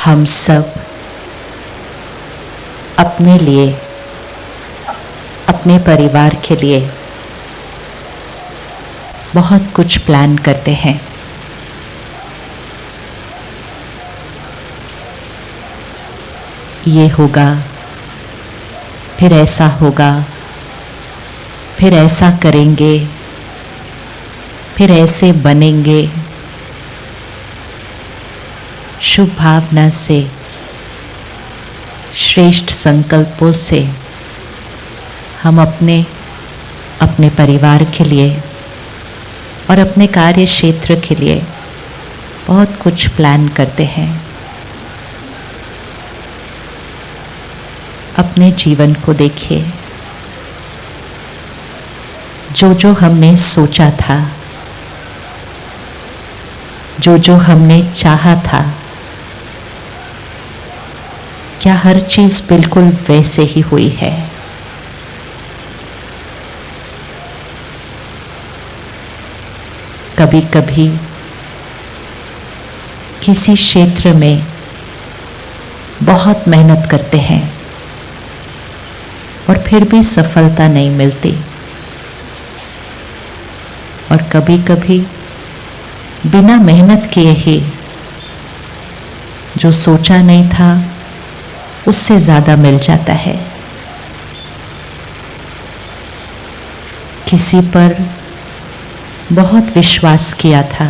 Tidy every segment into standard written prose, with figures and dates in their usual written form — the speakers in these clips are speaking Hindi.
हम सब अपने लिए, अपने परिवार के लिए बहुत कुछ प्लान करते हैं। ये होगा, फिर ऐसा होगा, फिर ऐसा करेंगे, फिर ऐसे बनेंगे। शुभ भावना से, श्रेष्ठ संकल्पों से हम अपने परिवार के लिए और अपने कार्य क्षेत्र के लिए बहुत कुछ प्लान करते हैं। अपने जीवन को देखिए, जो हमने सोचा था, जो हमने चाहा था, क्या हर चीज बिल्कुल वैसे ही हुई है? कभी कभी किसी क्षेत्र में बहुत मेहनत करते हैं और फिर भी सफलता नहीं मिलती, और कभी कभी बिना मेहनत किए ही जो सोचा नहीं था उससे ज़्यादा मिल जाता है। किसी पर बहुत विश्वास किया था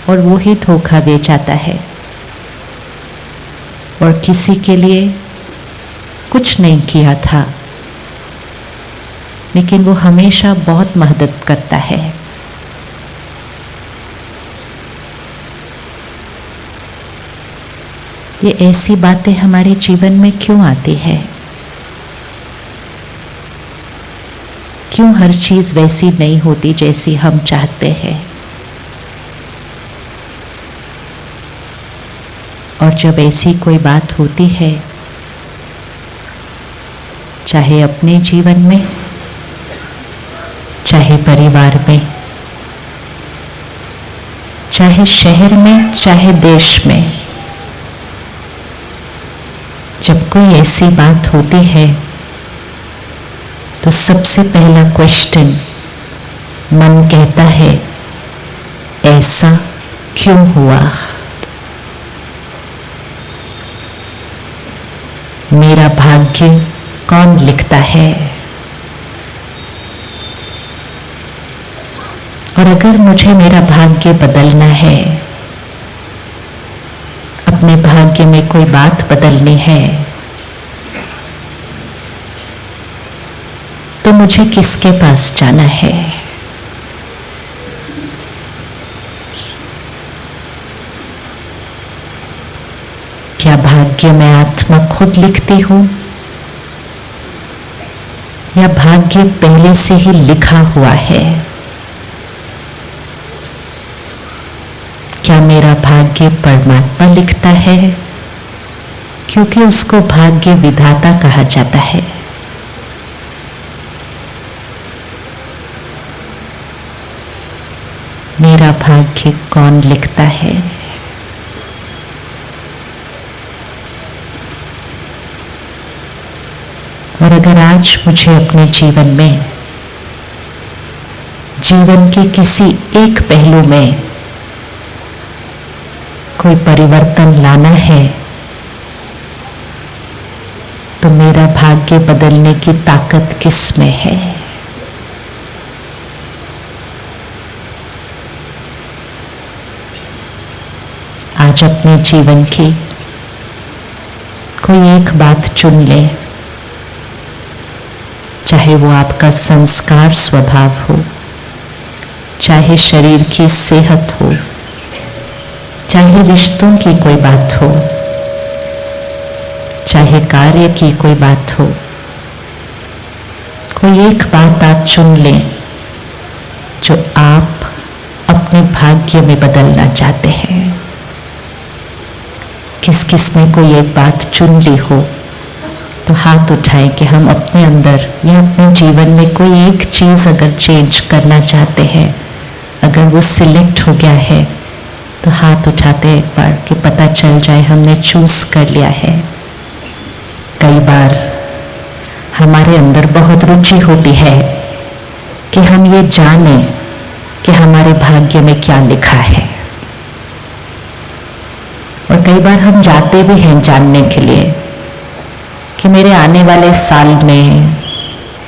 और वो ही धोखा दे जाता है, और किसी के लिए कुछ नहीं किया था लेकिन वो हमेशा बहुत मदद करता है। ये ऐसी बातें हमारे जीवन में क्यों आती है? क्यों हर चीज वैसी नहीं होती जैसी हम चाहते हैं? और जब ऐसी कोई बात होती है, चाहे अपने जीवन में, चाहे परिवार में, चाहे शहर में, चाहे देश में, जब कोई ऐसी बात होती है तो सबसे पहला क्वेश्चन मन कहता है, ऐसा क्यों हुआ? मेरा भाग्य कौन लिखता है? और अगर मुझे मेरा भाग्य बदलना है, अपने भाग्य में कोई बात बदलनी है, तो मुझे किसके पास जाना है? क्या भाग्य में आत्मा खुद लिखती हूं, या भाग्य पहले से ही लिखा हुआ है? क्या मेरा भाग्य परमात्मा लिखता है, क्योंकि उसको भाग्य विधाता कहा जाता है? मेरा भाग्य कौन लिखता है? और अगर आज मुझे अपने जीवन में, जीवन के किसी एक पहलू में कोई परिवर्तन लाना है, तो मेरा भाग्य बदलने की ताकत किस में है? आज अपने जीवन की कोई एक बात चुन ले, चाहे वो आपका संस्कार स्वभाव हो, चाहे शरीर की सेहत हो, चाहे रिश्तों की कोई बात हो, चाहे कार्य की कोई बात हो, कोई एक बात आप चुन लें जो आप अपने भाग्य में बदलना चाहते हैं। किस किस ने कोई एक बात चुन ली हो तो हाथ उठाएं कि हम अपने अंदर या अपने जीवन में कोई एक चीज अगर चेंज करना चाहते हैं, अगर वो सिलेक्ट हो गया है तो हाथ उठाते एक बार कि पता चल जाए हमने चूज कर लिया है। कई बार हमारे अंदर बहुत रुचि होती है कि हम ये जाने कि हमारे भाग्य में क्या लिखा है, और कई बार हम जाते भी हैं जानने के लिए कि मेरे आने वाले साल में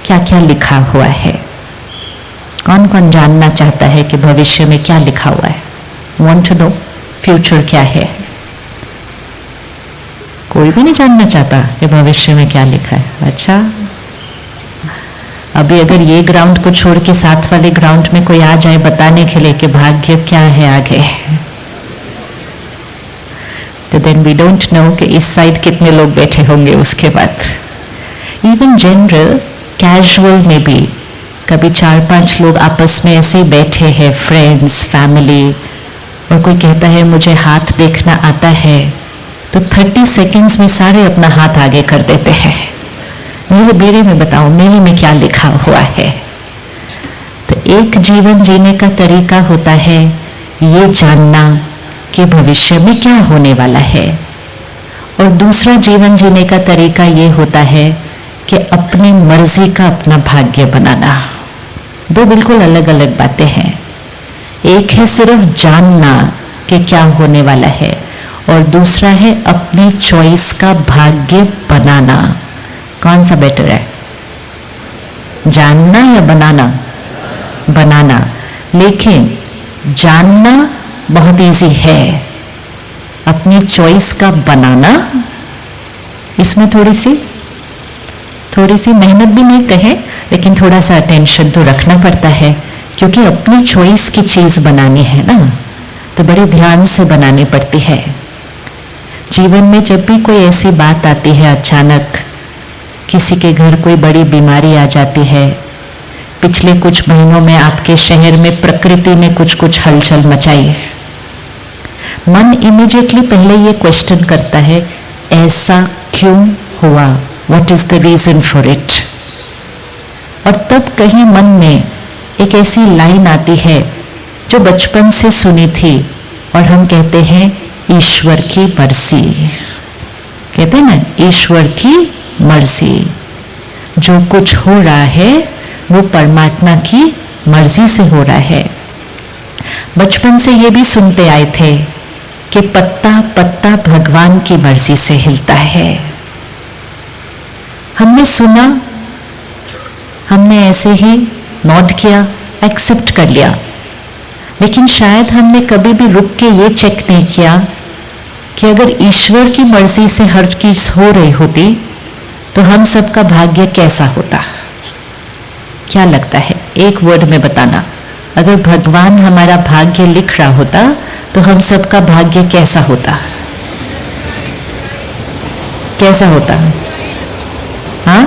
क्या क्या लिखा हुआ है। कौन कौन जानना चाहता है कि भविष्य में क्या लिखा हुआ है? Want to know फ्यूचर क्या है? कोई भी नहीं जानना चाहता कि भविष्य में क्या लिखा है। अच्छा, अभी अगर ये ग्राउंड को छोड़ के साथ वाले ग्राउंड में कोई आ जाए बताने के लिए कि भाग्य क्या है आगे, तो देन वी डोंट नो कि इस साइड कितने लोग बैठे होंगे उसके बाद। इवन जनरल कैजुअल में भी कभी 4-5 लोग आपस में ऐसे बैठे हैं, फ्रेंड्स, फैमिली, और कोई कहता है मुझे हाथ देखना आता है, तो 30 सेकेंड्स में सारे अपना हाथ आगे कर देते हैं। मेरे बेड़े में बताओ मेरे में क्या लिखा हुआ है। तो एक जीवन जीने का तरीका होता है ये जानना कि भविष्य में क्या होने वाला है, और दूसरा जीवन जीने का तरीका ये होता है कि अपनी मर्जी का अपना भाग्य बनाना। दो बिल्कुल अलग अलग बातें हैं। एक है सिर्फ जानना कि क्या होने वाला है, और दूसरा है अपनी चॉइस का भाग्य बनाना। कौन सा बेटर है, जानना या बनाना? बनाना। लेकिन जानना बहुत इजी है, अपनी चॉइस का बनाना इसमें थोड़ी सी मेहनत भी नहीं कहे, लेकिन थोड़ा सा अटेंशन तो रखना पड़ता है, क्योंकि अपनी चॉइस की चीज बनानी है ना, तो बड़े ध्यान से बनानी पड़ती है। जीवन में जब भी कोई ऐसी बात आती है, अचानक किसी के घर कोई बड़ी बीमारी आ जाती है, पिछले कुछ महीनों में आपके शहर में प्रकृति ने कुछ हलचल मचाई, मन इमीडिएटली पहले ये क्वेश्चन करता है ऐसा क्यों हुआ, what is the reason for it. और तब कहीं मन में एक ऐसी लाइन आती है जो बचपन से सुनी थी, और हम कहते हैं ईश्वर की मर्जी। कहते हैं ना, ईश्वर की मर्जी। जो कुछ हो रहा है वो परमात्मा की मर्जी से हो रहा है। बचपन से ये भी सुनते आए थे कि पत्ता पत्ता भगवान की मर्जी से हिलता है। हमने सुना, हमने ऐसे ही नोट किया, एक्सेप्ट कर लिया, लेकिन शायद हमने कभी भी रुक के ये चेक नहीं किया कि अगर ईश्वर की मर्जी से हर चीज हो रही होती तो हम सबका भाग्य कैसा होता। क्या लगता है, एक वर्ड में बताना, अगर भगवान हमारा भाग्य लिख रहा होता तो हम सबका भाग्य कैसा होता? कैसा होता? हाँ,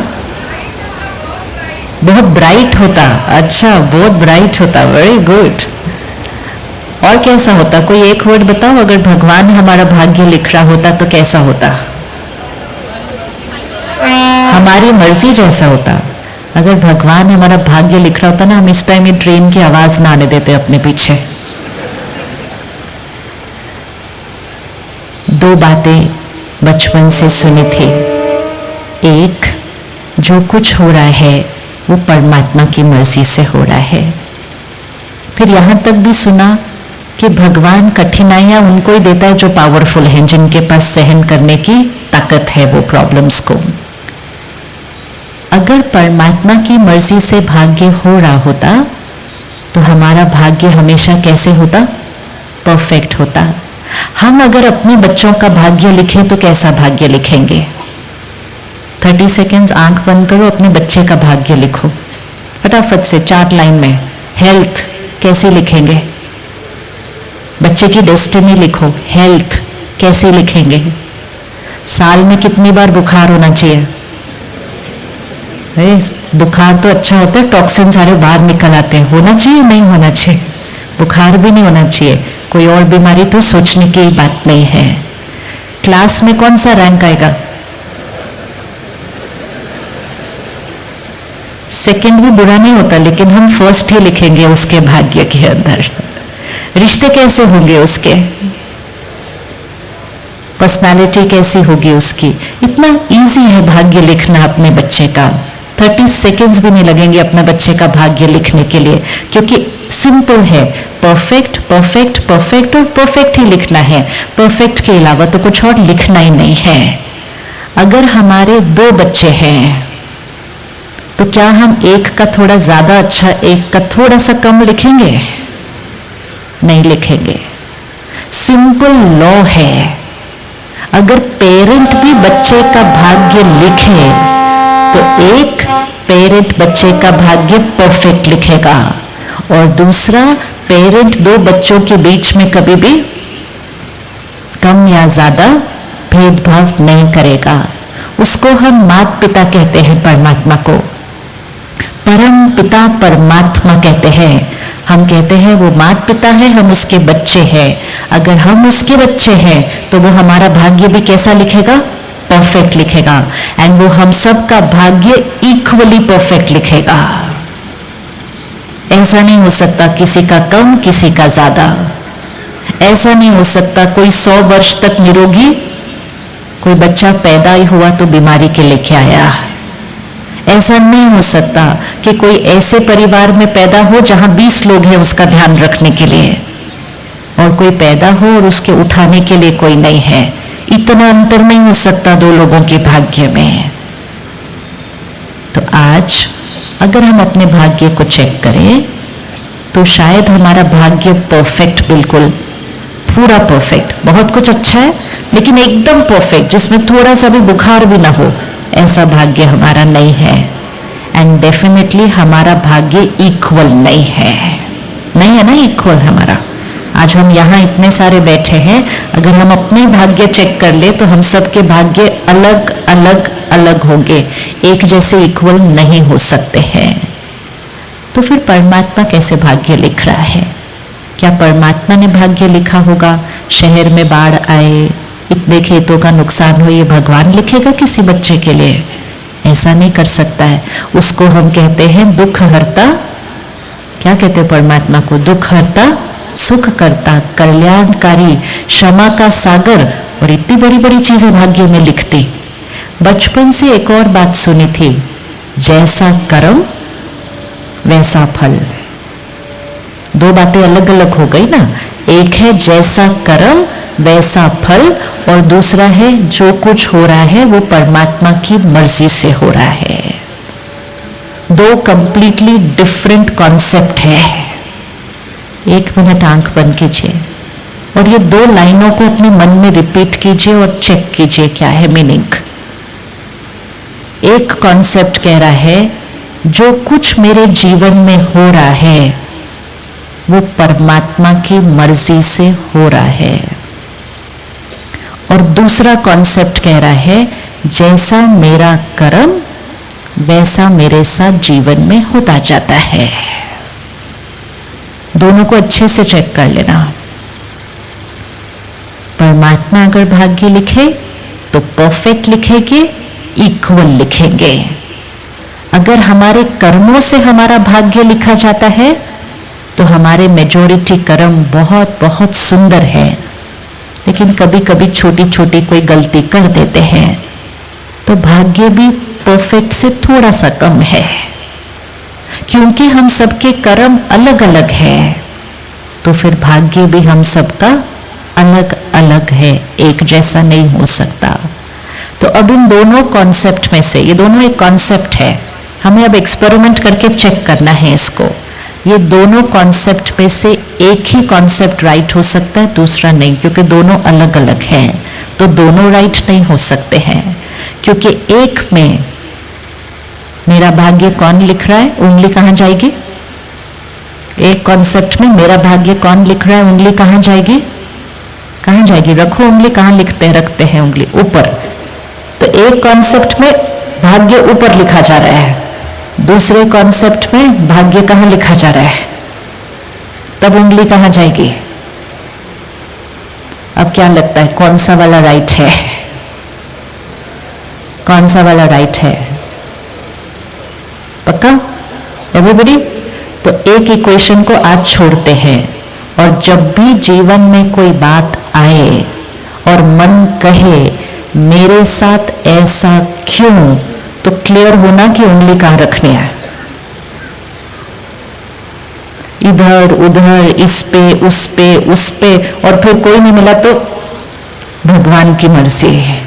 बहुत ब्राइट होता। अच्छा, बहुत ब्राइट होता, वेरी गुड। और कैसा होता? कोई एक वर्ड बताओ, अगर भगवान हमारा भाग्य लिख रहा होता तो कैसा होता? हमारी मर्जी जैसा होता। अगर भगवान हमारा भाग्य लिख रहा होता ना, हम इस टाइम ये ट्रेन की आवाज ना आने देते अपने पीछे। दो बातें बचपन से सुनी थी, एक जो कुछ हो रहा है वो परमात्मा की मर्जी से हो रहा है। फिर यहां तक भी सुना कि भगवान कठिनाइयां उनको ही देता है जो पावरफुल हैं, जिनके पास सहन करने की ताकत है वो प्रॉब्लम्स को। अगर परमात्मा की मर्जी से भाग्य हो रहा होता तो हमारा भाग्य हमेशा कैसे होता? परफेक्ट होता। हम अगर अपने बच्चों का भाग्य लिखें तो कैसा भाग्य लिखेंगे? 30 सेकेंड्स आंख बंद करो, अपने बच्चे का भाग्य लिखो फटाफट से 4 लाइन में। हेल्थ कैसे लिखेंगे? बच्चे की डेस्टिनी लिखो, हेल्थ कैसे लिखेंगे? साल में कितनी बार बुखार होना चाहिए? बुखार तो अच्छा होता है, टॉक्सिन सारे बाहर निकल आते हैं। होना चाहिए, नहीं होना चाहिए? बुखार भी नहीं होना चाहिए। कोई और बीमारी तो सोचने की बात नहीं है। क्लास में कौन सा रैंक आएगा? सेकंड भी बुरा नहीं होता, लेकिन हम फर्स्ट ही लिखेंगे उसके भाग्य के अंदर। रिश्ते कैसे होंगे उसके, पर्सनालिटी कैसी होगी उसकी। इतना इजी है भाग्य लिखना अपने बच्चे का, 30 सेकेंड्स भी नहीं लगेंगे अपने बच्चे का भाग्य लिखने के लिए, क्योंकि सिंपल है। परफेक्ट परफेक्ट परफेक्ट और परफेक्ट ही लिखना है, परफेक्ट के अलावा तो कुछ और लिखना ही नहीं है। अगर हमारे 2 बच्चे हैं तो क्या हम एक का थोड़ा ज्यादा अच्छा, एक का थोड़ा सा कम लिखेंगे? नहीं लिखेंगे। सिंपल लॉ है, अगर पेरेंट भी बच्चे का भाग्य लिखे तो एक पेरेंट बच्चे का भाग्य परफेक्ट लिखेगा और दूसरा पेरेंट 2 बच्चों के बीच में कभी भी कम या ज्यादा भेदभाव नहीं करेगा। उसको हम माता पिता कहते हैं, परमात्मा को परम पिता परमात्मा कहते हैं। हम कहते हैं वो माता पिता है, हम उसके बच्चे हैं। अगर हम उसके बच्चे हैं तो वो हमारा भाग्य भी कैसा लिखेगा? परफेक्ट लिखेगा। एंड वो हम सब का भाग्य इक्वली परफेक्ट लिखेगा। ऐसा नहीं हो सकता किसी का कम किसी का ज्यादा। ऐसा नहीं हो सकता कोई 100 वर्ष तक निरोगी, कोई बच्चा पैदा ही हुआ तो बीमारी के लेके आया। ऐसा नहीं हो सकता कि कोई ऐसे परिवार में पैदा हो जहां 20 लोग हैं उसका ध्यान रखने के लिए, और कोई पैदा हो और उसके उठाने के लिए कोई नहीं है। इतना अंतर नहीं हो सकता 2 लोगों के भाग्य में। तो आज अगर हम अपने भाग्य को चेक करें तो शायद हमारा भाग्य परफेक्ट, बिल्कुल पूरा परफेक्ट, बहुत कुछ अच्छा है लेकिन एकदम परफेक्ट जिसमें थोड़ा सा भी बुखार भी ना हो, ऐसा भाग्य हमारा नहीं है। एंड डेफिनेटली हमारा भाग्य इक्वल नहीं है, नहीं है ना इक्वल हमारा। आज हम यहाँ इतने सारे बैठे हैं, अगर हम अपने भाग्य चेक कर ले तो हम सबके भाग्य अलग अलग अलग होंगे, एक जैसे इक्वल नहीं हो सकते हैं। तो फिर परमात्मा कैसे भाग्य लिख रहा है? क्या परमात्मा ने भाग्य लिखा होगा? शहर में बाढ़ आए, इतने खेतों का नुकसान हो, ये भगवान लिखेगा किसी बच्चे के लिए? ऐसा नहीं कर सकता है। उसको हम कहते हैं दुख हरता, क्या कहते हैं परमात्मा को? दुख हरता, सुख करता, कल्याणकारी, क्षमा का सागर, और इतनी बड़ी बड़ी चीजें भाग्य में लिखती। बचपन से एक और बात सुनी थी, जैसा कर्म वैसा फल। 2 बातें अलग अलग हो गई ना। एक है जैसा कर्म वैसा फल, और दूसरा है जो कुछ हो रहा है वो परमात्मा की मर्जी से हो रहा है। 2 कंप्लीटली डिफरेंट कॉन्सेप्ट है। 1 मिनट आंख बंद कीजिए और ये 2 लाइनों को अपने मन में रिपीट कीजिए और चेक कीजिए क्या है मीनिंग। एक कॉन्सेप्ट कह रहा है जो कुछ मेरे जीवन में हो रहा है वो परमात्मा की मर्जी से हो रहा है, और दूसरा कॉन्सेप्ट कह रहा है जैसा मेरा कर्म वैसा मेरे साथ जीवन में होता जाता है। दोनों को अच्छे से चेक कर लेना। परमात्मा अगर भाग्य लिखे तो परफेक्ट लिखेंगे, इक्वल लिखेंगे। अगर हमारे कर्मों से हमारा भाग्य लिखा जाता है तो हमारे मेजॉरिटी कर्म बहुत बहुत सुंदर है, लेकिन कभी कभी छोटी छोटी कोई गलती कर देते हैं तो भाग्य भी परफेक्ट से थोड़ा सा कम है। क्योंकि हम सबके कर्म अलग अलग है तो फिर भाग्य भी हम सबका अलग अलग है, एक जैसा नहीं हो सकता। तो अब इन दोनों कॉन्सेप्ट में से, ये दोनों एक कॉन्सेप्ट है, हमें अब एक्सपेरिमेंट करके चेक करना है इसको। ये दोनों कॉन्सेप्ट में से एक ही कॉन्सेप्ट राइट हो सकता है, दूसरा नहीं, क्योंकि दोनों अलग अलग हैं। तो दोनों राइट नहीं हो सकते हैं, क्योंकि एक में मेरा भाग्य कौन लिख रहा है, उंगली कहां जाएगी? एक कॉन्सेप्ट में मेरा भाग्य कौन लिख रहा है, उंगली कहां जाएगी? कहां जाएगी? रखो उंगली, कहां रखते हैं उंगली? ऊपर। तो एक कॉन्सेप्ट में भाग्य ऊपर लिखा जा रहा है, दूसरे कॉन्सेप्ट में भाग्य कहां लिखा जा रहा है, तब उंगली कहां जाएगी? अब क्या लगता है कौन सा वाला राइट है? कौन सा वाला राइट है? पक्का एवरीबॉडी? तो एक इक्वेशन को आज छोड़ते हैं और जब भी जीवन में कोई बात आए और मन कहे मेरे साथ ऐसा क्यों, तो क्लियर होना कि उंगली कहाँ रखनी है। इधर उधर, इस पे उस पे उस पे, और फिर कोई नहीं मिला तो भगवान की मर्जी है,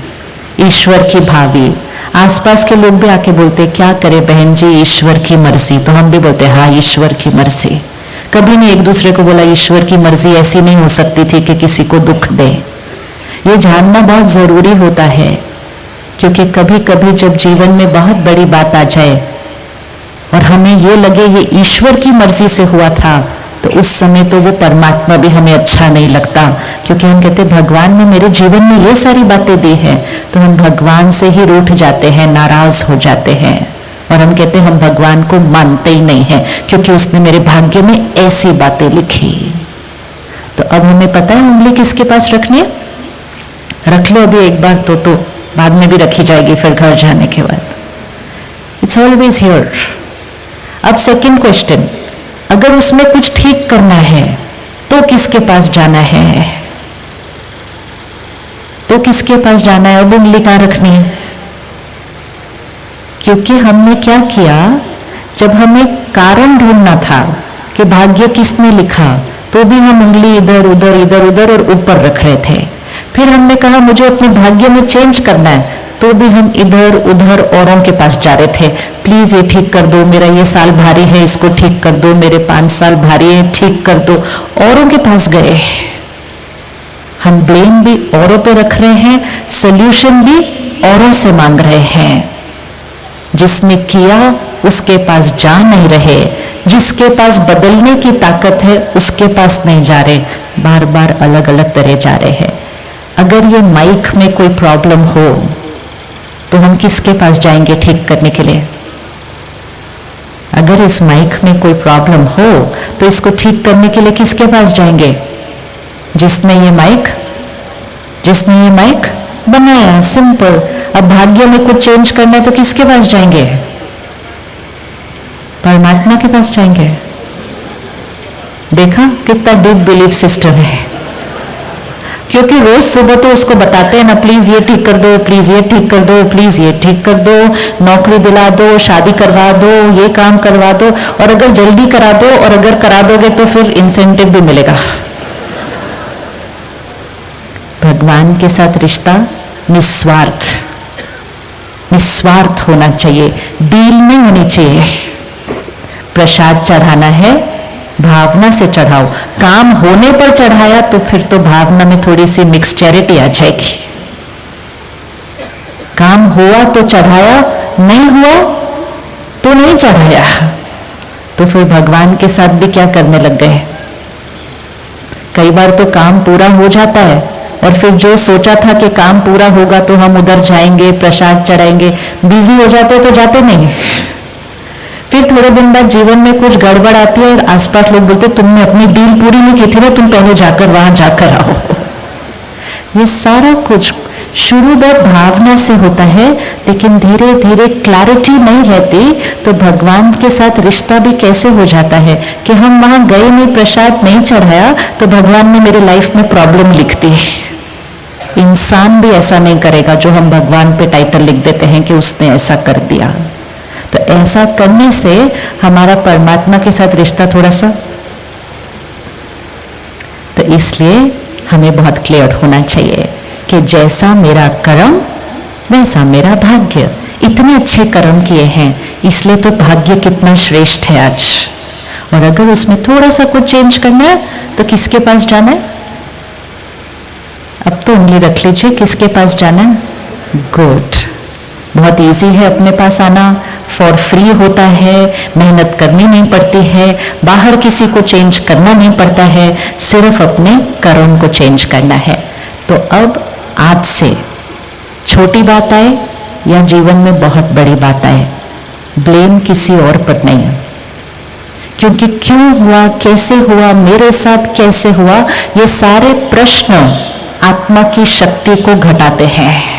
ईश्वर की भावी। आसपास के लोग भी आके बोलते क्या करे बहन जी, ईश्वर की मर्जी। तो हम भी बोलते हाँ ईश्वर की मर्जी। कभी नहीं एक दूसरे को बोला ईश्वर की मर्जी ऐसी नहीं हो सकती थी कि किसी को दुख दे। ये जानना बहुत जरूरी होता है, क्योंकि कभी कभी जब जीवन में बहुत बड़ी बात आ जाए और हमें ये लगे ये ईश्वर की मर्जी से हुआ था, तो उस समय तो वो परमात्मा भी हमें अच्छा नहीं लगता, क्योंकि हम कहते भगवान ने मेरे जीवन में ये सारी बातें दी हैं, तो हम भगवान से ही रूठ जाते हैं, नाराज हो जाते हैं, और हम कहते हैं हम भगवान को मानते ही नहीं हैं क्योंकि उसने मेरे भाग्य में ऐसी बातें लिखी। तो अब हमें पता है उंगली किसके पास रखनी है। रख लो अभी एक बार, तो बाद में भी रखी जाएगी फिर घर जाने के बाद। It's always here. अब सेकंड क्वेश्चन, अगर उसमें कुछ ठीक करना है तो किसके पास जाना है, तो किसके पास जाना है। अब उंगली कहाँ रखनी है, क्योंकि हमने क्या किया, जब हमें कारण ढूंढना था कि भाग्य किसने लिखा, तो भी हम उंगली इधर उधर इधर उधर और ऊपर रख रहे थे। फिर हमने कहा मुझे अपने भाग्य में चेंज करना है, तो भी हम इधर उधर औरों के पास जा रहे थे। प्लीज ये ठीक कर दो, मेरा ये साल भारी है इसको ठीक कर दो, मेरे 5 साल भारी है ठीक कर दो। औरों के पास गए, हम ब्लेम भी औरों पे रख रहे हैं, सॉल्यूशन भी औरों से मांग रहे हैं। जिसने किया उसके पास जा नहीं रहे, जिसके पास बदलने की ताकत है उसके पास नहीं जा रहे, बार बार अलग अलग तरह जा रहे हैं। अगर ये माइक में कोई प्रॉब्लम हो तो हम किसके पास जाएंगे ठीक करने के लिए। अगर इस माइक में कोई प्रॉब्लम हो तो इसको ठीक करने के लिए किसके पास जाएंगे, जिसने ये माइक बनाया। सिंपल। अब भाग्य में कुछ चेंज करना है तो किसके पास जाएंगे, परमात्मा के पास जाएंगे। देखा कितना डीप बिलीफ सिस्टम है। क्योंकि रोज सुबह तो उसको बताते हैं ना, प्लीज ये ठीक कर दो, प्लीज ये ठीक कर दो, प्लीज ये ठीक कर दो, नौकरी दिला दो, शादी करवा दो, ये काम करवा दो, और अगर जल्दी करा दो और अगर करा दोगे तो फिर इंसेंटिव भी मिलेगा। भगवान के साथ रिश्ता निस्वार्थ होना चाहिए, डील नहीं होनी चाहिए। प्रसाद चढ़ाना है, भावना से चढ़ाओ। काम होने पर चढ़ाया तो फिर तो भावना में थोड़ी सी मिक्स चैरिटी आ जाएगी। काम हुआ तो चढ़ाया, नहीं हुआ तो नहीं चढ़ाया, तो फिर भगवान के साथ भी क्या करने लग गए। कई बार तो काम पूरा हो जाता है और फिर जो सोचा था कि काम पूरा होगा तो हम उधर जाएंगे, प्रसाद चढ़ाएंगे, बिजी हो जाते तो जाते नहीं। फिर थोड़े दिन बाद जीवन में कुछ गड़बड़ आती है और आसपास लोग बोलते तुमने अपनी डील पूरी नहीं की थी ना, तुम पहले जाकर वहां जाकर आओ। ये सारा कुछ शुरू में भावना से होता है, लेकिन धीरे धीरे क्लैरिटी नहीं रहती तो भगवान के साथ रिश्ता भी कैसे हो जाता है कि हम वहां गए नहीं, प्रसाद नहीं चढ़ाया तो भगवान ने मेरी लाइफ में प्रॉब्लम लिख दी। इंसान भी ऐसा नहीं करेगा जो हम भगवान पे टाइटल लिख देते हैं कि उसने ऐसा कर दिया। तो ऐसा करने से हमारा परमात्मा के साथ रिश्ता थोड़ा सा, तो इसलिए हमें बहुत क्लियर होना चाहिए कि जैसा मेरा कर्म वैसा मेरा भाग्य। इतने अच्छे कर्म किए हैं इसलिए तो भाग्य कितना श्रेष्ठ है आज। और अगर उसमें थोड़ा सा कुछ चेंज करना है तो किसके पास जाना है। अब तो उंगली रख लीजिए, किसके पास जाना है। गुड, बहुत इजी है अपने पास आना, फॉर फ्री होता है, मेहनत करनी नहीं पड़ती है, बाहर किसी को चेंज करना नहीं पड़ता है, सिर्फ अपने कर्म को चेंज करना है। तो अब आज से छोटी बात आए या जीवन में बहुत बड़ी बात आए, ब्लेम किसी और पर नहीं है। क्योंकि क्यों हुआ, कैसे हुआ, मेरे साथ कैसे हुआ, ये सारे प्रश्न आत्मा की शक्ति को घटाते हैं।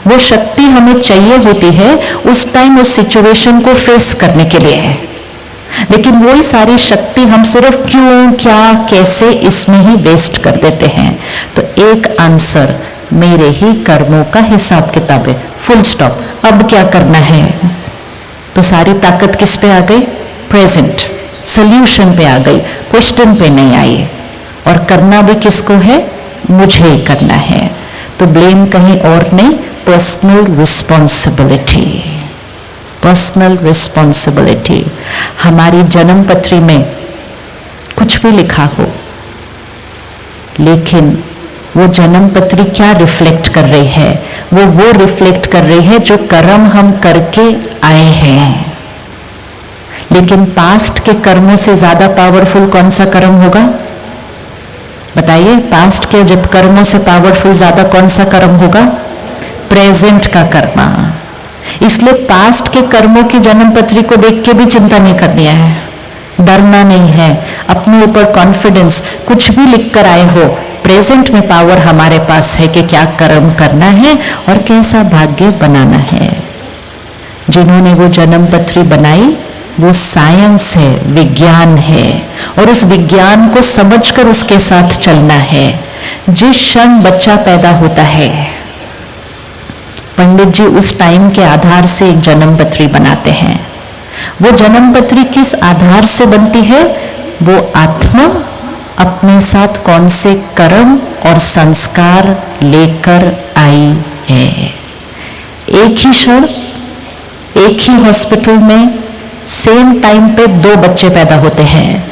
वो शक्ति हमें चाहिए होती है उस टाइम उस सिचुएशन को फेस करने के लिए। लेकिन वही सारी शक्ति हम सिर्फ क्यों, क्या, कैसे इसमें ही वेस्ट कर देते हैं। तो एक आंसर, मेरे ही कर्मों का हिसाब किताब है, फुल स्टॉप। अब क्या करना है? तो सारी ताकत किस पे आ गई? प्रेजेंट, सॉल्यूशन पे आ गई, क्वेश्चन पे नहीं आई। और करना भी किसको है? मुझे ही करना है। तो ब्लेम कहीं और नहीं, पर्सनल रिस्पॉन्सिबिलिटी, पर्सनल रिस्पॉन्सिबिलिटी। हमारी जन्म पत्री में कुछ भी लिखा हो, लेकिन वो जन्म पत्री क्या रिफ्लेक्ट कर रही है? वो रिफ्लेक्ट कर रही है जो कर्म हम करके आए हैं। लेकिन पास्ट के कर्मों से ज्यादा पावरफुल कौन सा कर्म होगा? बताइए, पास्ट के जब कर्मों से पावरफुल ज्यादा कौन सा कर्म होगा? प्रेजेंट का कर्म। इसलिए पास्ट के कर्मों की जन्म पत्री को देख के भी चिंता नहीं करनी है, डरना नहीं है, अपने ऊपर कॉन्फिडेंस। कुछ भी लिख कर आए हो, प्रेजेंट में पावर हमारे पास है कि क्या कर्म करना है और कैसा भाग्य बनाना है। जिन्होंने वो जन्म पत्री बनाई वो साइंस है, विज्ञान है, और उस विज्ञान को समझकर उसके साथ चलना है। जिस क्षण बच्चा पैदा होता है, पंडित जी उस टाइम के आधार से एक जन्म पत्री बनाते हैं। वो जन्म पत्री किस आधार से बनती है? वो आत्मा अपने साथ कौन से कर्म और संस्कार लेकर आई है। एक ही क्षण, एक ही हॉस्पिटल में सेम टाइम पे दो बच्चे पैदा होते हैं,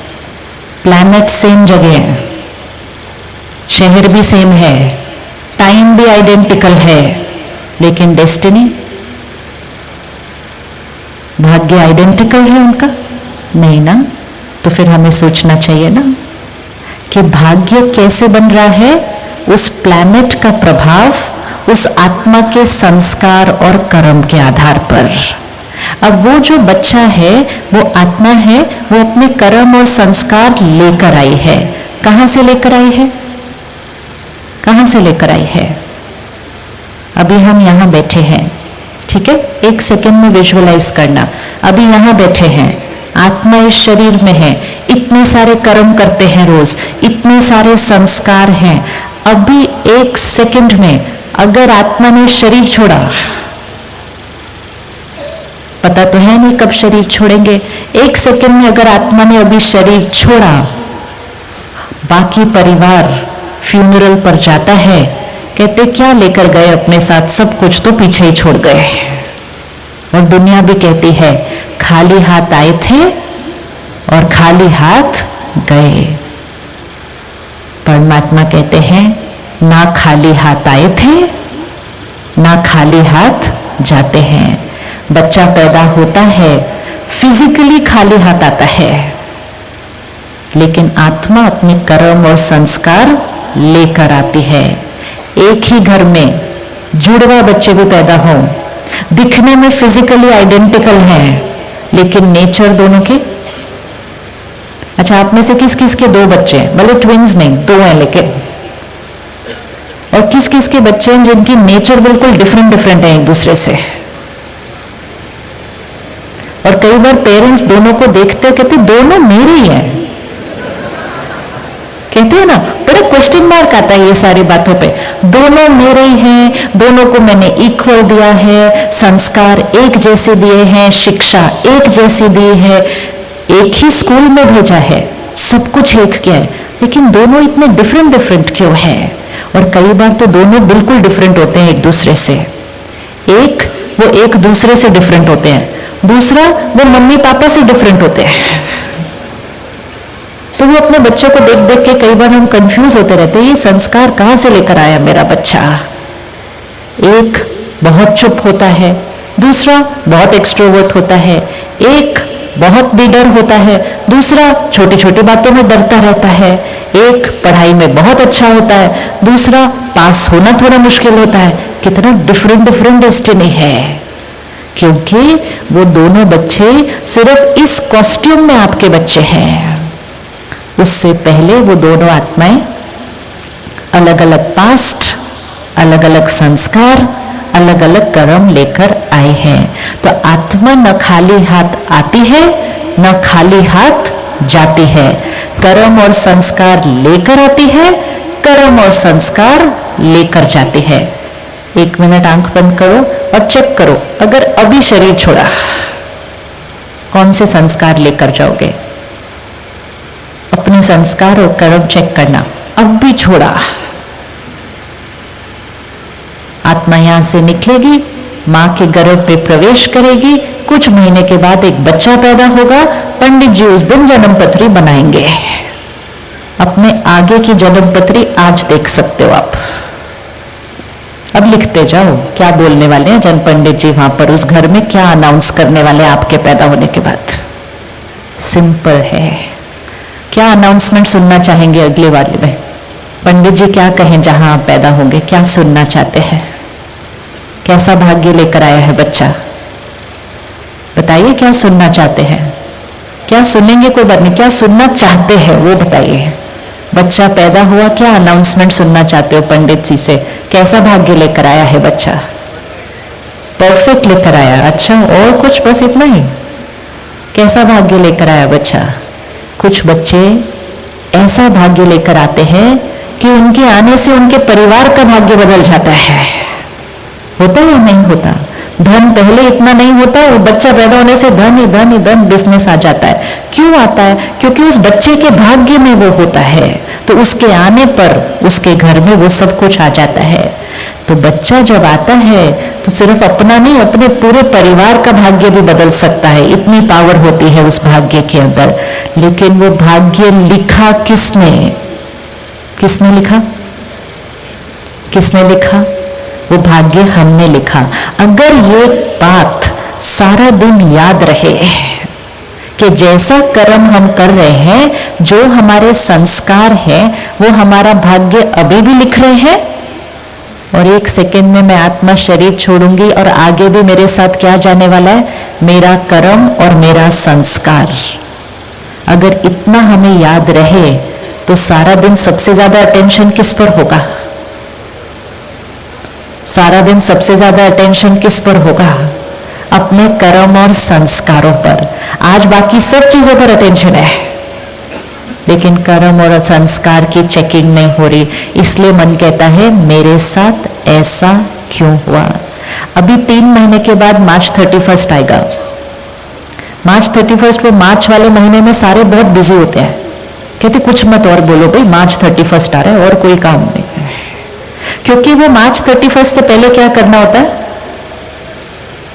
प्लैनेट सेम जगह है, शहर भी सेम है, टाइम भी आइडेंटिकल है, लेकिन डेस्टिनी, भाग्य आइडेंटिकल है उनका? नहीं ना। तो फिर हमें सोचना चाहिए ना कि भाग्य कैसे बन रहा है? उस प्लैनेट का प्रभाव उस आत्मा के संस्कार और कर्म के आधार पर। अब वो जो बच्चा है, वो आत्मा है, वो अपने कर्म और संस्कार लेकर आई है। कहां से लेकर आई है? कहां से लेकर आई है? अभी हम यहां बैठे हैं, ठीक है? एक सेकेंड में विजुअलाइज करना। अभी यहां बैठे हैं, आत्मा इस शरीर में है, इतने सारे कर्म करते हैं रोज, इतने सारे संस्कार हैं। अभी एक सेकंड में अगर आत्मा ने शरीर छोड़ा, पता तो है नहीं कब शरीर छोड़ेंगे, एक सेकंड में अगर आत्मा ने अभी शरीर छोड़ा, बाकी परिवार फ्यूनरल पर जाता है, कहते क्या लेकर गए अपने साथ? सब कुछ तो पीछे ही छोड़ गए। और दुनिया भी कहती है खाली हाथ आए थे और खाली हाथ गए। परमात्मा कहते हैं ना खाली हाथ आए थे, ना खाली हाथ जाते हैं। बच्चा पैदा होता है, फिजिकली खाली हाथ आता है, लेकिन आत्मा अपने कर्म और संस्कार लेकर आती है। एक ही घर में जुड़वा बच्चे भी पैदा हो, दिखने में फिजिकली आइडेंटिकल हैं, लेकिन नेचर दोनों के। अच्छा, आप में से किस किस के दो बच्चे हैं? भले ट्विंस नहीं, दो हैं लेकिन। और किस किस के बच्चे हैं जिनकी नेचर बिल्कुल डिफरेंट डिफरेंट है एक दूसरे से? और कई बार पेरेंट्स दोनों को देखते कहते दोनों मेरे ही हैं, कहते हैं ना, बड़ा क्वेश्चन मार्क आता है ये सारी बातों पे। दोनों मेरे ही हैं, दोनों को मैंने इक्वल दिया है, संस्कार एक जैसे दिए हैं, शिक्षा एक जैसी दी है, एक ही स्कूल में भेजा है, सब कुछ एक किया है, लेकिन दोनों इतने डिफरेंट डिफरेंट क्यों हैं? और कई बार तो दोनों बिल्कुल डिफरेंट होते हैं एक दूसरे से। एक, वो एक दूसरे से डिफरेंट होते हैं, दूसरा वो मम्मी पापा से डिफरेंट होते हैं। तो वो अपने बच्चों को देख देख के कई बार हम कंफ्यूज होते रहते हैं, ये संस्कार कहां से लेकर आया मेरा बच्चा? एक बहुत चुप होता है, दूसरा बहुत एक्सट्रोवर्ट होता है, एक बहुत बिडर होता है, दूसरा छोटी छोटी बातों में डरता रहता है, एक पढ़ाई में बहुत अच्छा होता है, दूसरा पास होना थोड़ा मुश्किल होता है। कितना डिफरेंट डिफरेंट डेस्टिनी है, क्योंकि वो दोनों बच्चे सिर्फ इस कॉस्ट्यूम में आपके बच्चे हैं। उससे पहले वो दोनों आत्माएं अलग अलग पास्ट, अलग अलग संस्कार, अलग अलग कर्म लेकर आए हैं। तो आत्मा न खाली हाथ आती है, न खाली हाथ जाती है। कर्म और संस्कार लेकर आती है, कर्म और संस्कार लेकर जाती है। 1 मिनट आंख बंद करो और चेक करो, अगर अभी शरीर छोड़ा कौन से संस्कार लेकर जाओगे? अपने संस्कार और कर्म चेक करना। अब भी छोड़ा, आत्मा यहां से निकलेगी, मां के गर्भ में प्रवेश करेगी, कुछ महीने के बाद एक बच्चा पैदा होगा, पंडित जी उस दिन जन्म पत्री बनाएंगे। अपने आगे की जन्म पत्री आज देख सकते हो आप। अब लिखते जाओ क्या बोलने वाले हैं जन पंडित जी वहां पर उस घर में, क्या अनाउंस करने वाले हैं आपके पैदा होने के बाद। सिंपल है। क्या अनाउंसमेंट सुनना चाहेंगे अगले वाले में? पंडित जी क्या कहें जहां आप पैदा होंगे, क्या सुनना चाहते हैं? कैसा भाग्य लेकर आया है बच्चा? बताइए क्या सुनना चाहते हैं? क्या सुनेंगे कोई बात नहीं, क्या सुनना चाहते हैं वो बताइए। बच्चा पैदा हुआ, क्या अनाउंसमेंट सुनना चाहते हो पंडित जी से? कैसा भाग्य लेकर आया है बच्चा? परफेक्ट लेकर आया। अच्छा, और कुछ? बस इतना ही? कैसा भाग्य लेकर आया बच्चा? कुछ बच्चे ऐसा भाग्य लेकर आते हैं कि उनके आने से उनके परिवार का भाग्य बदल जाता है। होता है या नहीं होता? धन पहले इतना नहीं होता, वो बच्चा पैदा होने से धन ही धन ही धन, बिजनेस आ जाता है। क्यों आता है? क्योंकि उस बच्चे के भाग्य में वो होता है, तो उसके आने पर उसके घर में वो सब कुछ आ जाता है। तो बच्चा जब आता है तो सिर्फ अपना नहीं, अपने पूरे परिवार का भाग्य भी बदल सकता है, इतनी पावर होती है उस भाग्य के अंदर। लेकिन वो भाग्य लिखा किसने? किसने लिखा? किसने लिखा? वो भाग्य हमने लिखा। अगर ये बात सारा दिन याद रहे कि जैसा कर्म हम कर रहे हैं, जो हमारे संस्कार हैं, वो हमारा भाग्य अभी भी लिख रहे हैं, और 1 सेकेंड में मैं आत्मा शरीर छोड़ूंगी और आगे भी मेरे साथ क्या जाने वाला है? मेरा कर्म और मेरा संस्कार। अगर इतना हमें याद रहे तो सारा दिन सबसे ज्यादा अटेंशन किस पर होगा? सारा दिन सबसे ज्यादा अटेंशन किस पर होगा? अपने कर्म और संस्कारों पर। आज बाकी सब चीजों पर अटेंशन है, लेकिन कर्म और संस्कार की चेकिंग नहीं हो रही। इसलिए मन कहता है मेरे साथ ऐसा क्यों हुआ? अभी 3 महीने के बाद मार्च 31 आएगा। मार्च 31 वो मार्च वाले महीने में सारे बहुत बिजी होते हैं, कहते कुछ मत और बोलो भाई, मार्च 31 आ रहा है और कोई काम नहीं है। क्योंकि वो मार्च 31 से पहले क्या करना होता है?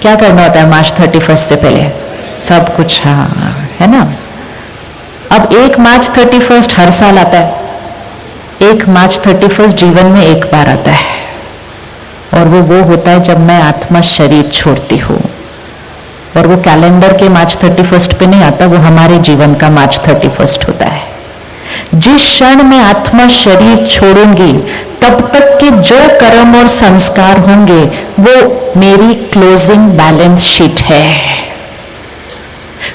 क्या करना होता है मार्च 31 से पहले? सब कुछ, हाँ, है ना। अब 1 मार्च 31 हर साल आता है, 1 मार्च 31 जीवन में एक बार आता है, और वो होता है जब मैं आत्मा शरीर छोड़ती हूँ। और वो कैलेंडर के मार्च 31 पे नहीं आता, वो हमारे जीवन का मार्च 31 होता है। जिस क्षण में आत्मा शरीर छोड़ूंगी, तब तक के जो कर्म और संस्कार होंगे वो मेरी क्लोजिंग बैलेंस शीट है।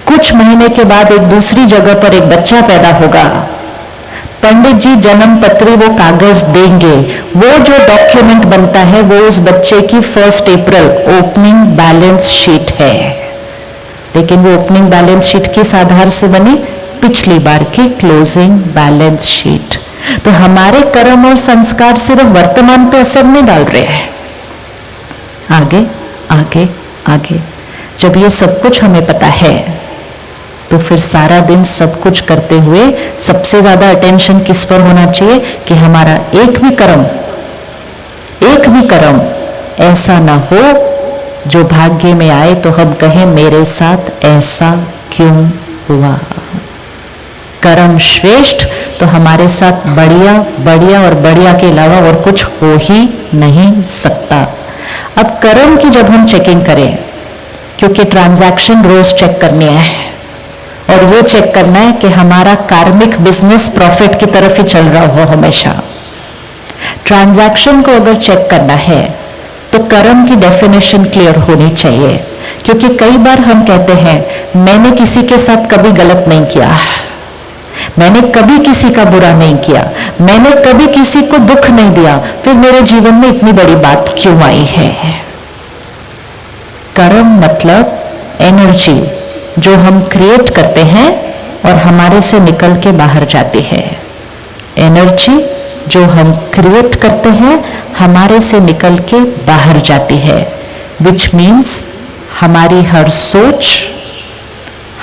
कुछ महीने के बाद एक दूसरी जगह पर एक बच्चा पैदा होगा, पंडित जी जन्म पत्री वो कागज देंगे, वो जो डॉक्यूमेंट बनता है वो उस बच्चे की 1 अप्रैल ओपनिंग बैलेंस शीट है। लेकिन वो ओपनिंग बैलेंस शीट किस आधार से बनी? पिछली बार की क्लोजिंग बैलेंस शीट। तो हमारे कर्म और संस्कार सिर्फ वर्तमान पे असर नहीं डाल रहे हैं, आगे आगे आगे। जब ये सब कुछ हमें पता है तो फिर सारा दिन सब कुछ करते हुए सबसे ज्यादा अटेंशन किस पर होना चाहिए कि हमारा एक भी कर्म ऐसा ना हो जो भाग्य में आए तो हम कहें मेरे साथ ऐसा क्यों हुआ। कर्म श्रेष्ठ तो हमारे साथ बढ़िया बढ़िया और बढ़िया के अलावा और कुछ हो ही नहीं सकता। अब कर्म की जब हम चेकिंग करें, क्योंकि ट्रांजैक्शन रोज चेक करनी है और ये चेक करना है कि हमारा कार्मिक बिजनेस प्रॉफिट की तरफ ही चल रहा हो हमेशा। ट्रांजैक्शन को अगर चेक करना है तो कर्म की डेफिनेशन क्लियर होनी चाहिए, क्योंकि कई बार हम कहते हैं मैंने किसी के साथ कभी गलत नहीं किया, मैंने कभी किसी का बुरा नहीं किया, मैंने कभी किसी को दुख नहीं दिया, फिर मेरे जीवन में इतनी बड़ी बात क्यों आई है। कर्म मतलब एनर्जी, जो हम क्रिएट करते हैं और हमारे से निकल के बाहर जाती है। एनर्जी जो हम क्रिएट करते हैं हमारे से निकल के बाहर जाती है, विच मीन्स हमारी हर सोच,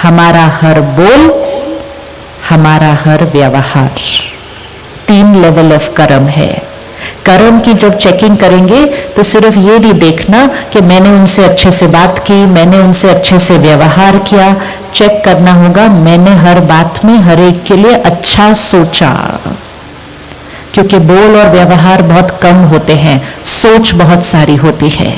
हमारा हर बोल, हमारा हर व्यवहार। 3 लेवल ऑफ कर्म है। कर्म की जब चेकिंग करेंगे तो सिर्फ ये नहीं देखना कि मैंने उनसे अच्छे से बात की, मैंने उनसे अच्छे से व्यवहार किया। चेक करना होगा मैंने हर बात में हर एक के लिए अच्छा सोचा, क्योंकि बोल और व्यवहार बहुत कम होते हैं, सोच बहुत सारी होती है।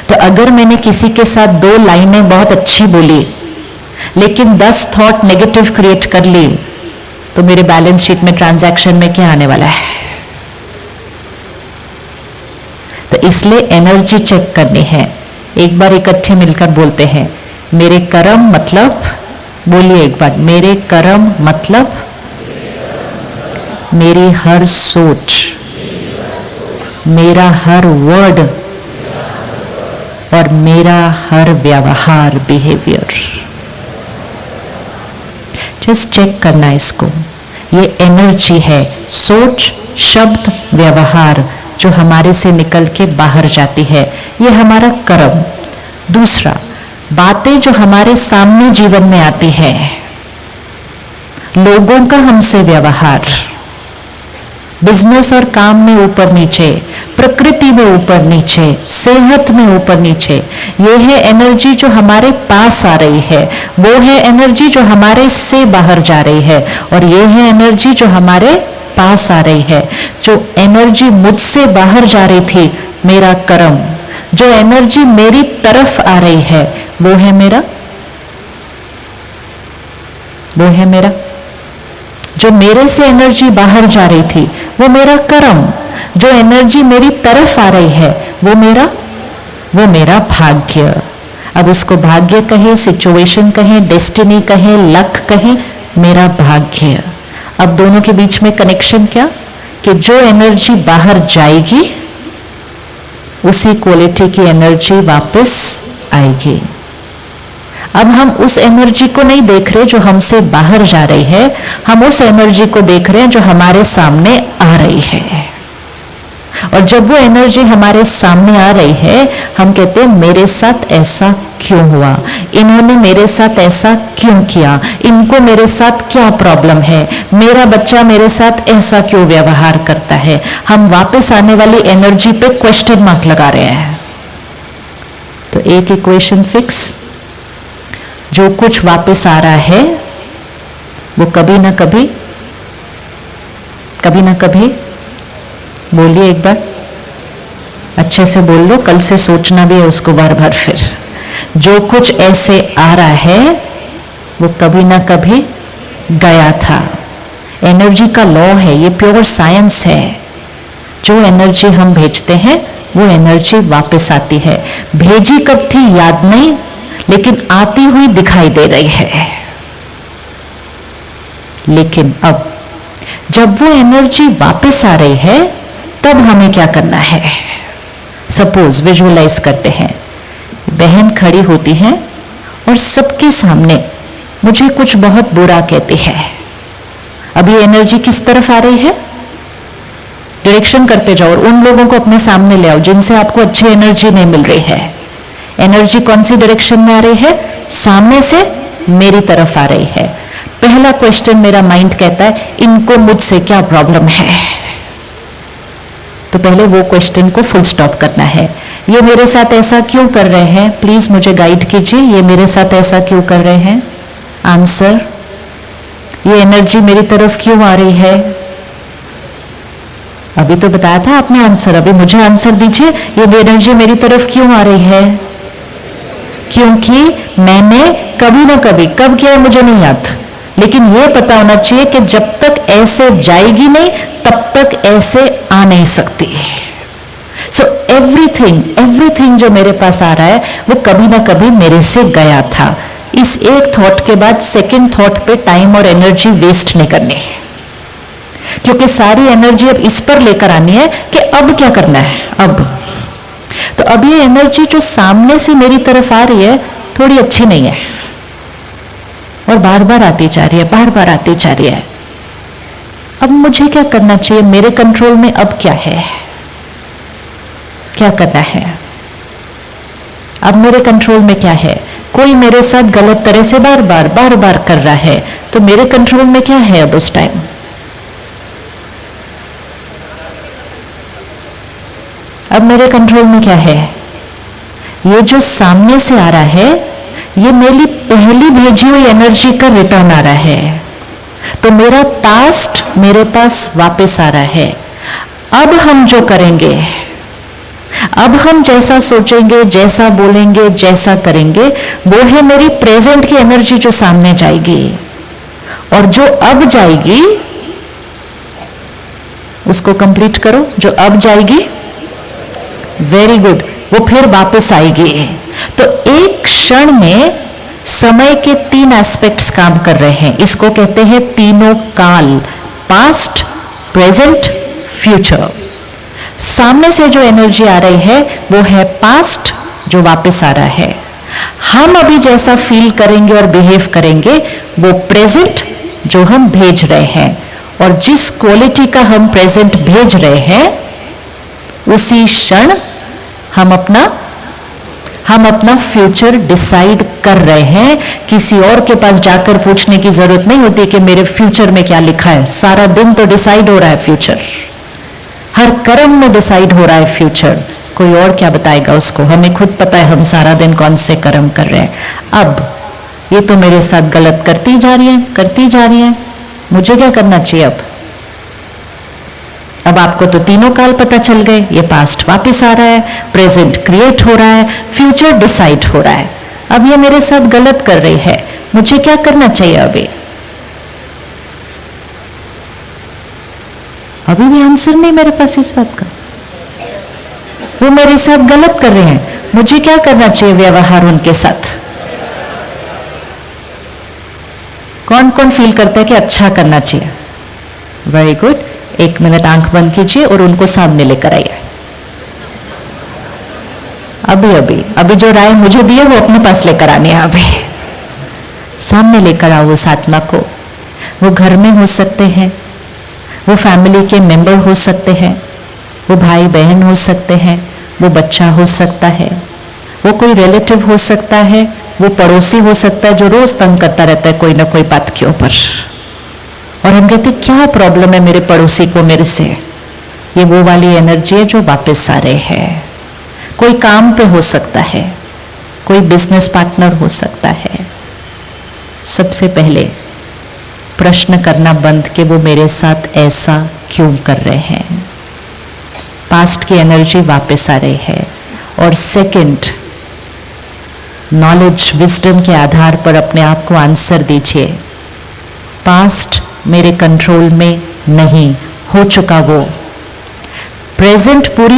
तो अगर मैंने किसी के साथ 2 लाइनें बहुत अच्छी बोली लेकिन 10 थॉट नेगेटिव क्रिएट कर ली, तो मेरे बैलेंस शीट में ट्रांजैक्शन में क्या आने वाला है? तो इसलिए एनर्जी चेक करनी है। एक बार इकट्ठे मिलकर बोलते हैं, मेरे कर्म मतलब, बोलिए एक बार, मेरे कर्म मतलब मेरी हर सोच, मेरा हर वर्ड और मेरा हर व्यवहार, बिहेवियर। जस्ट चेक करना इसको। ये एनर्जी है, सोच, शब्द, व्यवहार जो हमारे से निकल के बाहर जाती है, ये हमारा कर्म। दूसरा, बातें जो हमारे सामने जीवन में आती है, लोगों का हमसे व्यवहार, बिजनेस और काम में ऊपर नीचे, प्रकृति में ऊपर नीचे, सेहत में ऊपर नीचे, ये है एनर्जी जो हमारे पास आ रही है, वो है एनर्जी जो हमारे से बाहर जा रही है, और ये है एनर्जी जो हमारे पास आ रही है। जो एनर्जी मुझसे बाहर जा रही थी, मेरा कर्म, जो एनर्जी मेरी तरफ आ रही है, वो है मेरा, वो है मेरा। जो मेरे से एनर्जी बाहर जा रही थी वो मेरा कर्म, जो एनर्जी मेरी तरफ आ रही है वो मेरा भाग्य। अब उसको भाग्य कहें, सिचुएशन कहें, डेस्टिनी कहें, लक कहें, मेरा भाग्य। अब दोनों के बीच में कनेक्शन क्या? कि जो एनर्जी बाहर जाएगी उसी क्वालिटी की एनर्जी वापस आएगी। अब हम उस एनर्जी को नहीं देख रहे जो हमसे बाहर जा रही है, हम उस एनर्जी को देख रहे हैं जो हमारे सामने आ रही है। और जब वो एनर्जी हमारे सामने आ रही है, हम कहते हैं मेरे साथ ऐसा क्यों हुआ, इन्होंने मेरे साथ ऐसा क्यों किया, इनको मेरे साथ क्या प्रॉब्लम है, मेरा बच्चा मेरे साथ ऐसा क्यों व्यवहार करता है। हम वापस आने वाली एनर्जी पे क्वेश्चन मार्क लगा रहे हैं। तो एक इक्वेशन फिक्स, जो कुछ वापस आ रहा है वो कभी ना कभी बोलिए एक बार, अच्छे से बोल लो, कल से सोचना भी है उसको बार बार। फिर जो कुछ ऐसे आ रहा है वो कभी ना कभी गया था। एनर्जी का लॉ है, ये प्योर साइंस है। जो एनर्जी हम भेजते हैं वो एनर्जी वापस आती है। भेजी कब थी याद नहीं, लेकिन आती हुई दिखाई दे रही है। लेकिन अब जब वो एनर्जी वापस आ रही है तब हमें क्या करना है? सपोज विजुअलाइज करते हैं, बहन खड़ी होती है और सबके सामने मुझे कुछ बहुत बुरा कहती है। अब ये एनर्जी किस तरफ आ रही है? डायरेक्शन करते जाओ और उन लोगों को अपने सामने ले आओ जिनसे आपको अच्छी एनर्जी नहीं मिल रही है। एनर्जी कौन सी डायरेक्शन में आ रही है? सामने से मेरी तरफ आ रही है। पहला क्वेश्चन मेरा माइंड कहता है इनको मुझसे क्या प्रॉब्लम है। तो पहले वो क्वेश्चन को फुल स्टॉप करना है। ये मेरे साथ ऐसा क्यों कर रहे हैं, प्लीज मुझे गाइड कीजिए, ये मेरे साथ ऐसा क्यों कर रहे हैं? आंसर, ये एनर्जी मेरी तरफ क्यों आ रही है? अभी तो बताया था आपने आंसर, अभी मुझे आंसर दीजिए, ये एनर्जी मेरी तरफ क्यों आ रही है? क्योंकि मैंने कभी ना कभी, कब किया है मुझे नहीं याद, लेकिन ये पता होना चाहिए कि जब तक ऐसे जाएगी नहीं तब तक ऐसे आ नहीं सकती। सो एवरीथिंग जो मेरे पास आ रहा है वो कभी ना कभी मेरे से गया था। इस एक थॉट के बाद सेकंड थॉट पे टाइम और एनर्जी वेस्ट नहीं करनी, क्योंकि सारी एनर्जी अब इस पर लेकर आनी है कि अब क्या करना है। अब तो अब ये एनर्जी जो सामने से मेरी तरफ आ रही है, थोड़ी अच्छी नहीं है और बार बार आती जा रही है, बार बार आती जा रही है। अब मुझे क्या करना चाहिए? मेरे कंट्रोल में अब क्या है? क्या करना है? अब मेरे कंट्रोल में क्या है? कोई मेरे साथ गलत तरह से बार बार कर रहा है, तो मेरे कंट्रोल में क्या है अब उस टाइम? अब मेरे कंट्रोल में क्या है? ये जो सामने से आ रहा है, ये मेरी पहली भेजी हुई एनर्जी का रिटर्न आ रहा है, तो मेरा पास्ट मेरे पास वापस आ रहा है। अब हम जो करेंगे, अब हम जैसा सोचेंगे, जैसा बोलेंगे, जैसा करेंगे, वो है मेरी प्रेजेंट की एनर्जी जो सामने जाएगी, और जो अब जाएगी उसको कंप्लीट करो। जो अब जाएगी, वेरी गुड, वो फिर वापस आएगी। तो एक क्षण में समय के 3 एस्पेक्ट्स काम कर रहे हैं। इसको कहते हैं तीनों काल, पास्ट, प्रेजेंट, फ्यूचर। सामने से जो एनर्जी आ रही है वो है पास्ट, जो वापस आ रहा है। हम अभी जैसा फील करेंगे और बिहेव करेंगे वो प्रेजेंट, जो हम भेज रहे हैं, और जिस क्वालिटी का हम प्रेजेंट भेज रहे हैं उसी क्षण हम अपना फ्यूचर डिसाइड कर रहे हैं। किसी और के पास जाकर पूछने की जरूरत नहीं होती कि मेरे फ्यूचर में क्या लिखा है। सारा दिन तो डिसाइड हो रहा है फ्यूचर, हर कर्म में डिसाइड हो रहा है फ्यूचर। कोई और क्या बताएगा उसको? हमें खुद पता है हम सारा दिन कौन से कर्म कर रहे हैं। अब ये तो मेरे साथ गलत करती जा रही है, मुझे क्या करना चाहिए? अब आपको तो तीनों काल पता चल गए। ये पास्ट वापस आ रहा है, प्रेजेंट क्रिएट हो रहा है, फ्यूचर डिसाइड हो रहा है। अब ये मेरे साथ गलत कर रही है, मुझे क्या करना चाहिए? अभी भी आंसर नहीं मेरे पास इस बात का। वो मेरे साथ गलत कर रहे हैं, मुझे क्या करना चाहिए व्यवहार उनके साथ? कौन कौन फील करता है कि अच्छा करना चाहिए? वेरी गुड, 1 मिनट आंख बंद कीजिए और उनको सामने लेकर आइए। अभी जो राय मुझे दी है वो अपने पास लेकर आने हैं। अभी सामने लेकर आओ उस आत्मा को। वो घर में हो सकते हैं, वो फैमिली के मेंबर हो सकते हैं, वो भाई बहन हो सकते हैं, वो बच्चा हो सकता है, वो कोई रिलेटिव हो सकता है, वो पड़ोसी हो सकता है जो रोज तंग करता रहता है कोई ना कोई बात के ऊपर। और हम कहते क्या प्रॉब्लम है मेरे पड़ोसी को मेरे से? ये वो वाली एनर्जी है जो वापस आ रही है। कोई काम पे हो सकता है, कोई बिजनेस पार्टनर हो सकता है। सबसे पहले प्रश्न करना बंद कि वो मेरे साथ ऐसा क्यों कर रहे हैं। पास्ट की एनर्जी वापस आ रही है। और सेकंड, नॉलेज विजडम के आधार पर अपने आप को आंसर दीजिए। पास्ट मेरे कंट्रोल में नहीं, हो चुका वो। प्रेजेंट पूरी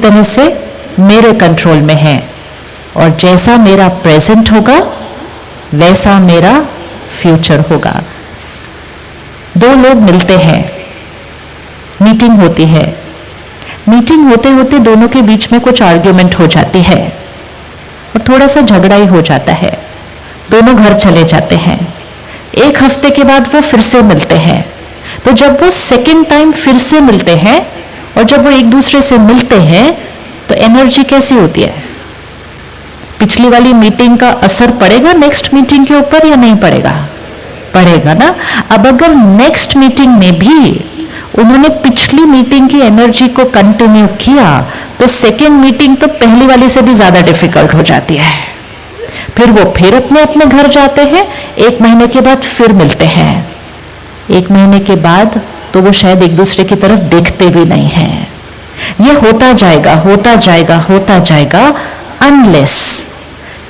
तरह से मेरे कंट्रोल में है, और जैसा मेरा प्रेजेंट होगा वैसा मेरा फ्यूचर होगा। 2 लोग मिलते हैं, मीटिंग होती है, मीटिंग होते होते दोनों के बीच में कुछ आर्ग्यूमेंट हो जाती है और थोड़ा सा झगड़ा ही हो जाता है। दोनों घर चले जाते हैं। 1 हफ्ते के बाद वो फिर से मिलते हैं। तो जब वो सेकंड टाइम फिर से मिलते हैं और जब वो एक दूसरे से मिलते हैं तो एनर्जी कैसी होती है? पिछली वाली मीटिंग का असर पड़ेगा नेक्स्ट मीटिंग के ऊपर या नहीं पड़ेगा? पड़ेगा ना। अब अगर नेक्स्ट मीटिंग में भी उन्होंने पिछली मीटिंग की एनर्जी को कंटिन्यू किया तो सेकेंड मीटिंग तो पहली वाली से भी ज्यादा डिफिकल्ट हो जाती है। फिर वो फिर अपने अपने घर जाते हैं, 1 महीने के बाद फिर मिलते हैं। 1 महीने के बाद तो वो शायद एक दूसरे की तरफ देखते भी नहीं हैं। ये होता जाएगा अनलेस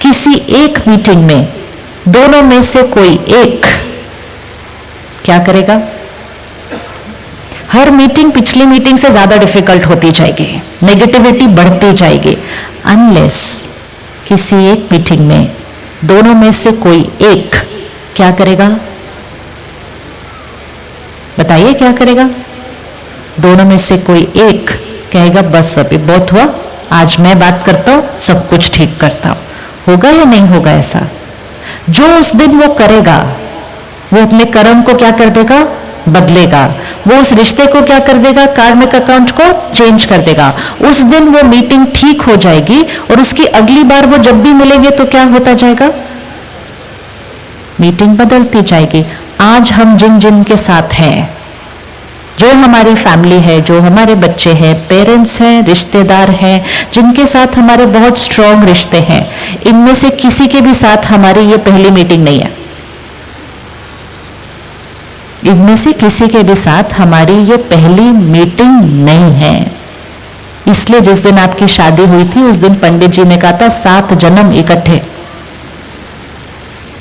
किसी एक मीटिंग में दोनों में से कोई एक क्या करेगा? हर मीटिंग पिछली मीटिंग से ज्यादा डिफिकल्ट होती जाएगी, नेगेटिविटी बढ़ती जाएगी। अनलेस किसी एक मीटिंग में दोनों में से कोई एक क्या करेगा? बताइए क्या करेगा? दोनों में से कोई एक कहेगा बस अभी बहुत हुआ, आज मैं बात करता हूं, सब कुछ ठीक करता हूं। होगा या नहीं होगा ऐसा? जो उस दिन वो करेगा, वो अपने कर्म को क्या कर देगा? बदलेगा। वो उस रिश्ते को क्या कर देगा? कार्मिक अकाउंट को चेंज कर देगा। उस दिन वो मीटिंग ठीक हो जाएगी और उसकी अगली बार वो जब भी मिलेंगे तो क्या होता जाएगा? मीटिंग बदलती जाएगी। आज हम जिन जिन के साथ हैं, जो हमारी फैमिली है, जो हमारे बच्चे हैं, पेरेंट्स हैं, रिश्तेदार हैं, जिनके साथ हमारे बहुत स्ट्रांग रिश्ते हैं, इनमें से किसी के भी साथ हमारी ये पहली मीटिंग नहीं है। इनमें से किसी के भी साथ हमारी ये पहली मीटिंग नहीं है। इसलिए जिस दिन आपकी शादी हुई थी उस दिन पंडित जी ने कहा था 7 जन्म इकट्ठे।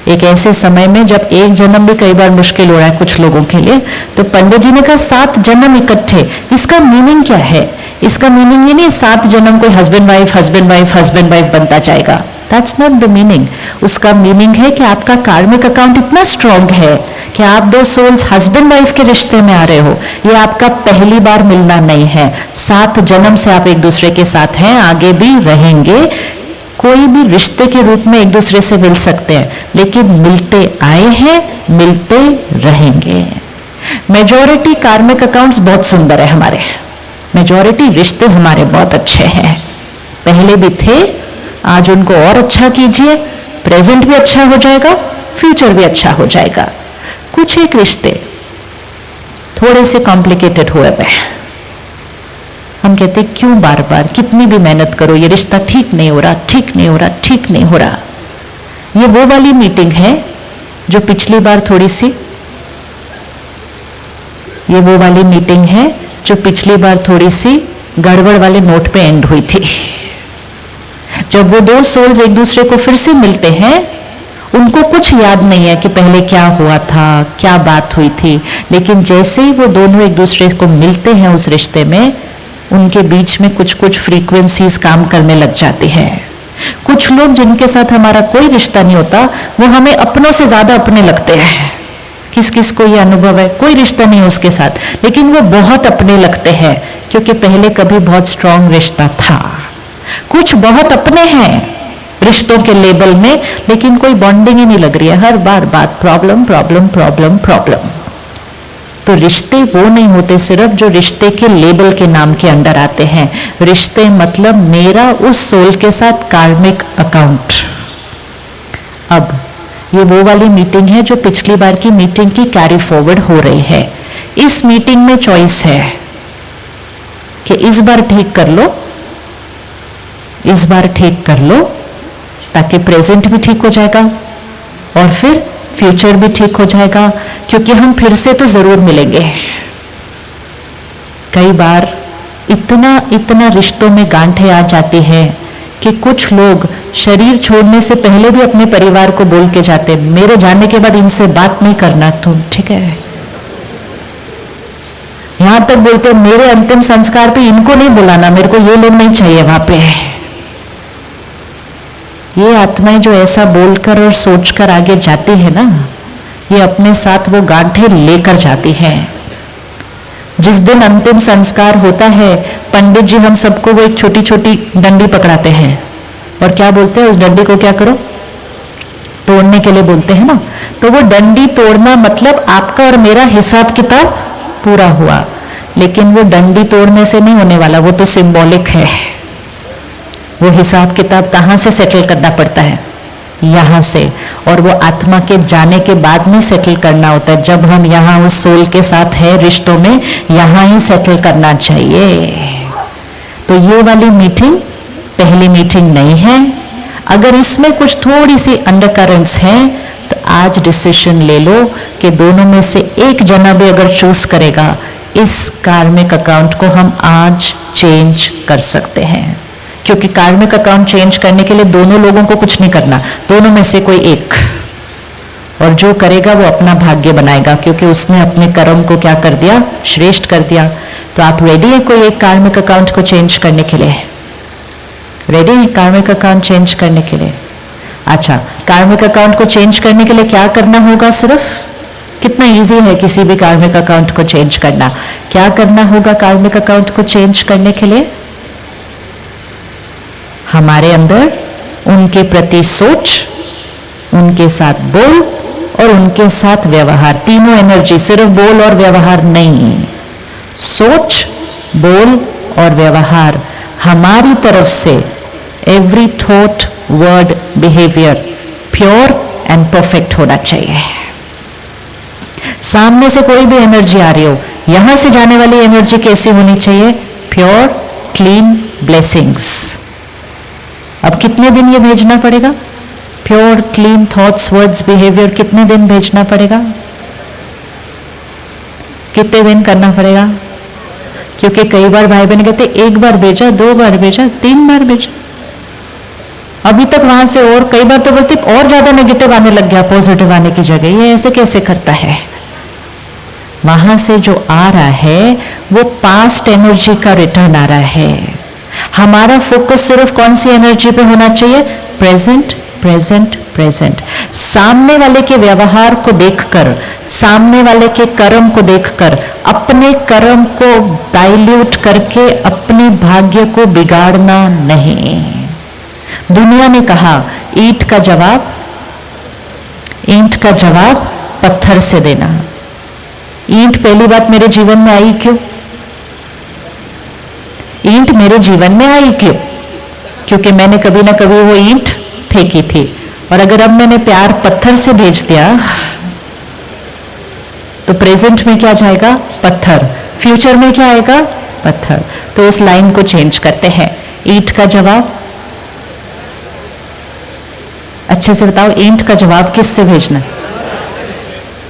एक ऐसे समय में जब एक जन्म भी कई बार मुश्किल हो रहा है कुछ लोगों के लिए, तो पंडित जी ने कहा 7 जन्म इकट्ठे। इसका मीनिंग क्या है? इसका मीनिंग ये नहीं 7 जन्म कोई हस्बैंड वाइफ बनता जाएगा। That's not the meaning. उसका मीनिंग है कि आपका कार्मिक अकाउंट इतना स्ट्रांग है कि आप 2 सोल्स हस्बैंड वाइफ के रिश्ते में आ रहे हो। ये आपका पहली बार मिलना नहीं है। 7 जन्म से आप एक दूसरे के साथ हैं, आगे भी रहेंगे। कोई भी रिश्ते के रूप में एक दूसरे से मिल सकते हैं, लेकिन मिलते आए हैं, मिलते रहेंगे। मेजॉरिटी कार्मिक अकाउंट्स बहुत सुंदर है हमारे। मेजॉरिटी रिश्ते हमारे बहुत अच्छे हैं, पहले भी थे, आज उनको और अच्छा कीजिए। प्रेजेंट भी अच्छा हो जाएगा, फ्यूचर भी अच्छा हो जाएगा। कुछ एक रिश्ते थोड़े से कॉम्प्लिकेटेड हुए हैं। हम कहते क्यों बार बार, कितनी भी मेहनत करो ये रिश्ता ठीक नहीं हो रहा, ठीक नहीं हो रहा, ठीक नहीं हो रहा। ये वो वाली मीटिंग है जो पिछली बार थोड़ी सी, ये वो वाली मीटिंग है जो पिछली बार थोड़ी सी गड़बड़ वाले नोट पे एंड हुई थी। जब वो 2 सोल्स एक दूसरे को फिर से मिलते हैं, उनको कुछ याद नहीं है कि पहले क्या हुआ था, क्या बात हुई थी, लेकिन जैसे ही वो दोनों एक दूसरे को मिलते हैं उस रिश्ते में, उनके बीच में कुछ कुछ फ्रीक्वेंसीज काम करने लग जाती है। कुछ लोग जिनके साथ हमारा कोई रिश्ता नहीं होता, वो हमें अपनों से ज्यादा अपने लगते हैं। किस किस को ये अनुभव है? कोई रिश्ता नहीं है उसके साथ, लेकिन वो बहुत अपने लगते हैं क्योंकि पहले कभी बहुत स्ट्रांग रिश्ता था। कुछ बहुत अपने हैं रिश्तों के लेबल में, लेकिन कोई बॉन्डिंग ही नहीं लग रही है, हर बार बात प्रॉब्लम प्रॉब्लम प्रॉब्लम प्रॉब्लम। तो रिश्ते वो नहीं होते सिर्फ जो रिश्ते के लेबल के नाम के अंडर आते हैं। रिश्ते मतलब मेरा उस सोल के साथ कार्मिक अकाउंट। अब ये वो वाली मीटिंग है जो पिछली बार की मीटिंग की कैरी फॉरवर्ड हो रही है। इस मीटिंग में चॉइस है कि इस बार ठीक कर लो, इस बार ठीक कर लो, ताकि प्रेजेंट भी ठीक हो जाएगा और फिर फ्यूचर भी ठीक हो जाएगा, क्योंकि हम फिर से तो जरूर मिलेंगे। कई बार इतना इतना रिश्तों में गांठें आ जाती हैं कि कुछ लोग शरीर छोड़ने से पहले भी अपने परिवार को बोल के जाते, मेरे जाने के बाद इनसे बात नहीं करना तुम, ठीक है। यहां तक बोलते मेरे अंतिम संस्कार पे इनको नहीं बुलाना, मेरे को ये लोग नहीं चाहिए वहां पे। ये आत्माएं जो ऐसा बोलकर और सोचकर आगे जाती है ना, ये अपने साथ वो गांठें लेकर जाती है। जिस दिन अंतिम संस्कार होता है, पंडित जी हम सबको वो एक छोटी छोटी डंडी पकड़ाते हैं और क्या बोलते हैं, उस डंडी को क्या करो, तोड़ने के लिए बोलते हैं ना। तो वो डंडी तोड़ना मतलब आपका और मेरा हिसाब किताब पूरा हुआ, लेकिन वो डंडी तोड़ने से नहीं होने वाला, वो तो सिंबॉलिक है। वो हिसाब किताब कहाँ से सेटल करना पड़ता है, यहाँ से, और वो आत्मा के जाने के बाद नहीं सेटल करना होता है। जब हम यहाँ उस सोल के साथ है रिश्तों में, यहाँ ही सेटल करना चाहिए। तो ये वाली मीटिंग पहली मीटिंग नहीं है। अगर इसमें कुछ थोड़ी सी अंडरकरेंट्स हैं तो आज डिसीजन ले लो कि दोनों में से एक जना भी अगर चूज करेगा, इस कार्मिक अकाउंट को हम आज चेंज कर सकते हैं। क्योंकि कार्मिक अकाउंट चेंज करने के लिए दोनों लोगों को कुछ नहीं करना, दोनों में से कोई एक, और जो करेगा वो अपना भाग्य बनाएगा, क्योंकि उसने अपने कर्म को क्या कर दिया, श्रेष्ठ कर दिया। तो आप रेडी है कोई एक कार्मिक अकाउंट को चेंज करने के लिए? रेडी है कार्मिक अकाउंट चेंज करने के लिए? अच्छा, कार्मिक अकाउंट को चेंज करने के लिए क्या करना होगा? सिर्फ कितना इजी है किसी भी कार्मिक अकाउंट को चेंज करना। क्या करना होगा कार्मिक अकाउंट को चेंज करने के लिए? हमारे अंदर उनके प्रति सोच, उनके साथ बोल और उनके साथ व्यवहार, तीनों एनर्जी, सिर्फ बोल और व्यवहार नहीं, सोच, बोल और व्यवहार हमारी तरफ से every thought, word, behaviour pure and perfect होना चाहिए। सामने से कोई भी एनर्जी आ रही हो, यहां से जाने वाली एनर्जी कैसी होनी चाहिए? Pure, clean blessings. अब कितने दिन ये भेजना पड़ेगा? Pure clean thoughts, words, behaviour कितने दिन भेजना पड़ेगा? कितने दिन करना पड़ेगा? क्योंकि कई बार भाई बहन कहते एक बार भेजा, 2 बार भेजा, 3 बार भेजा, अभी तक वहां से और कई बार तो बोलते और ज्यादा नेगेटिव आने लग गया पॉजिटिव आने की जगह। ये ऐसे कैसे करता है? वहां से जो आ रहा है वो पास्ट एनर्जी का रिटर्न आ रहा है। हमारा फोकस सिर्फ कौन सी एनर्जी पे होना चाहिए? Present, present, present. सामने वाले के व्यवहार को देखकर, सामने वाले के कर्म को देखकर अपने कर्म को डाइल्यूट करके अपने भाग्य को बिगाड़ना नहीं। दुनिया ने कहा ईंट का जवाब पत्थर से देना। ईंट पहली बात मेरे जीवन में आई क्यों? ईंट मेरे जीवन में आई क्यों? क्योंकि मैंने कभी ना कभी वो ईंट फेंकी थी। और अगर अब मैंने प्यार पत्थर से भेज दिया तो प्रेजेंट में क्या जाएगा? पत्थर। फ्यूचर में क्या आएगा? पत्थर। तो उस लाइन को चेंज करते हैं। ईंट का जवाब, अच्छे से बताओ, ईंट का जवाब किससे भेजना?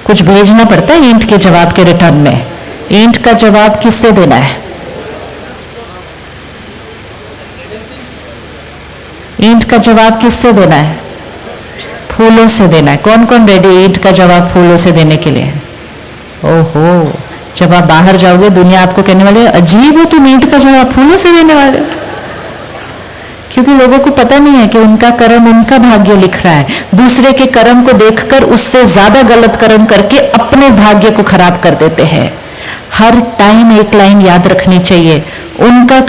कुछ भेजना पड़ता है ईंट के जवाब के रिटर्न में। ईंट का जवाब किससे देना है? ईंट का जवाब किससे देना है? फूलों से देना है। कौन कौन रेडी ईंट का जवाब फूलों से देने के लिए? ओहो, जब आप बाहर जाओगे दुनिया आपको कहने वाले अजीब हो, तुम ईंट का जवाब फूलों से देने वाले हो। क्योंकि लोगों को पता नहीं है कि उनका कर्म उनका भाग्य लिख रहा है। दूसरे के कर्म को देखकर उससे ज्यादा गलत कर्म करके अपने भाग्य को खराब कर देते हैं। हर टाइम एक लाइन याद रखनी चाहिए, उनका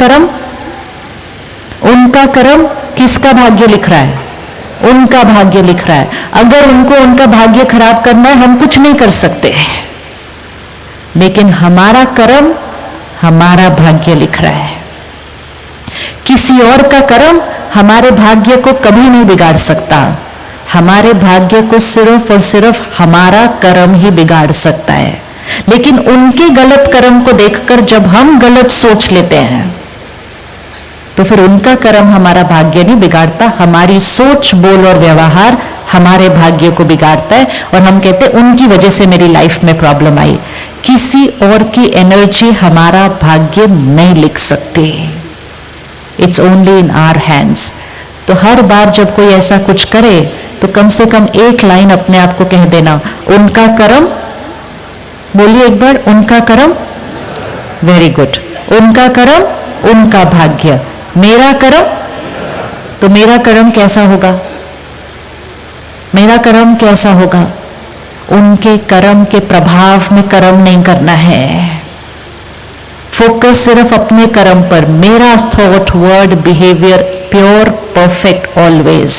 कर्म किसका भाग्य लिख रहा है? उनका भाग्य लिख रहा है। अगर उनको उनका भाग्य खराब करना है हम कुछ नहीं कर सकते, लेकिन हमारा कर्म हमारा भाग्य लिख रहा है। किसी और का कर्म हमारे भाग्य को कभी नहीं बिगाड़ सकता। हमारे भाग्य को सिर्फ और सिर्फ हमारा कर्म ही बिगाड़ सकता है। लेकिन उनके गलत कर्म को देखकर जब हम गलत सोच लेते हैं तो फिर उनका कर्म हमारा भाग्य नहीं बिगाड़ता, हमारी सोच, बोल और व्यवहार हमारे भाग्य को बिगाड़ता है। और हम कहते हैं उनकी वजह से मेरी लाइफ में प्रॉब्लम आई। किसी और की एनर्जी हमारा भाग्य नहीं लिख सकती। It's only in our hands. तो हर बार जब कोई ऐसा कुछ करे तो कम से कम एक लाइन अपने आप को कह देना, उनका कर्म, बोलिए एक बार, उनका कर्म, वेरी गुड, उनका कर्म उनका भाग्य, मेरा कर्म, तो मेरा कर्म कैसा होगा? मेरा कर्म कैसा होगा? उनके कर्म के प्रभाव में कर्म नहीं करना है। फोकस सिर्फ अपने कर्म पर। मेरा thought, word, behaviour pure, perfect always.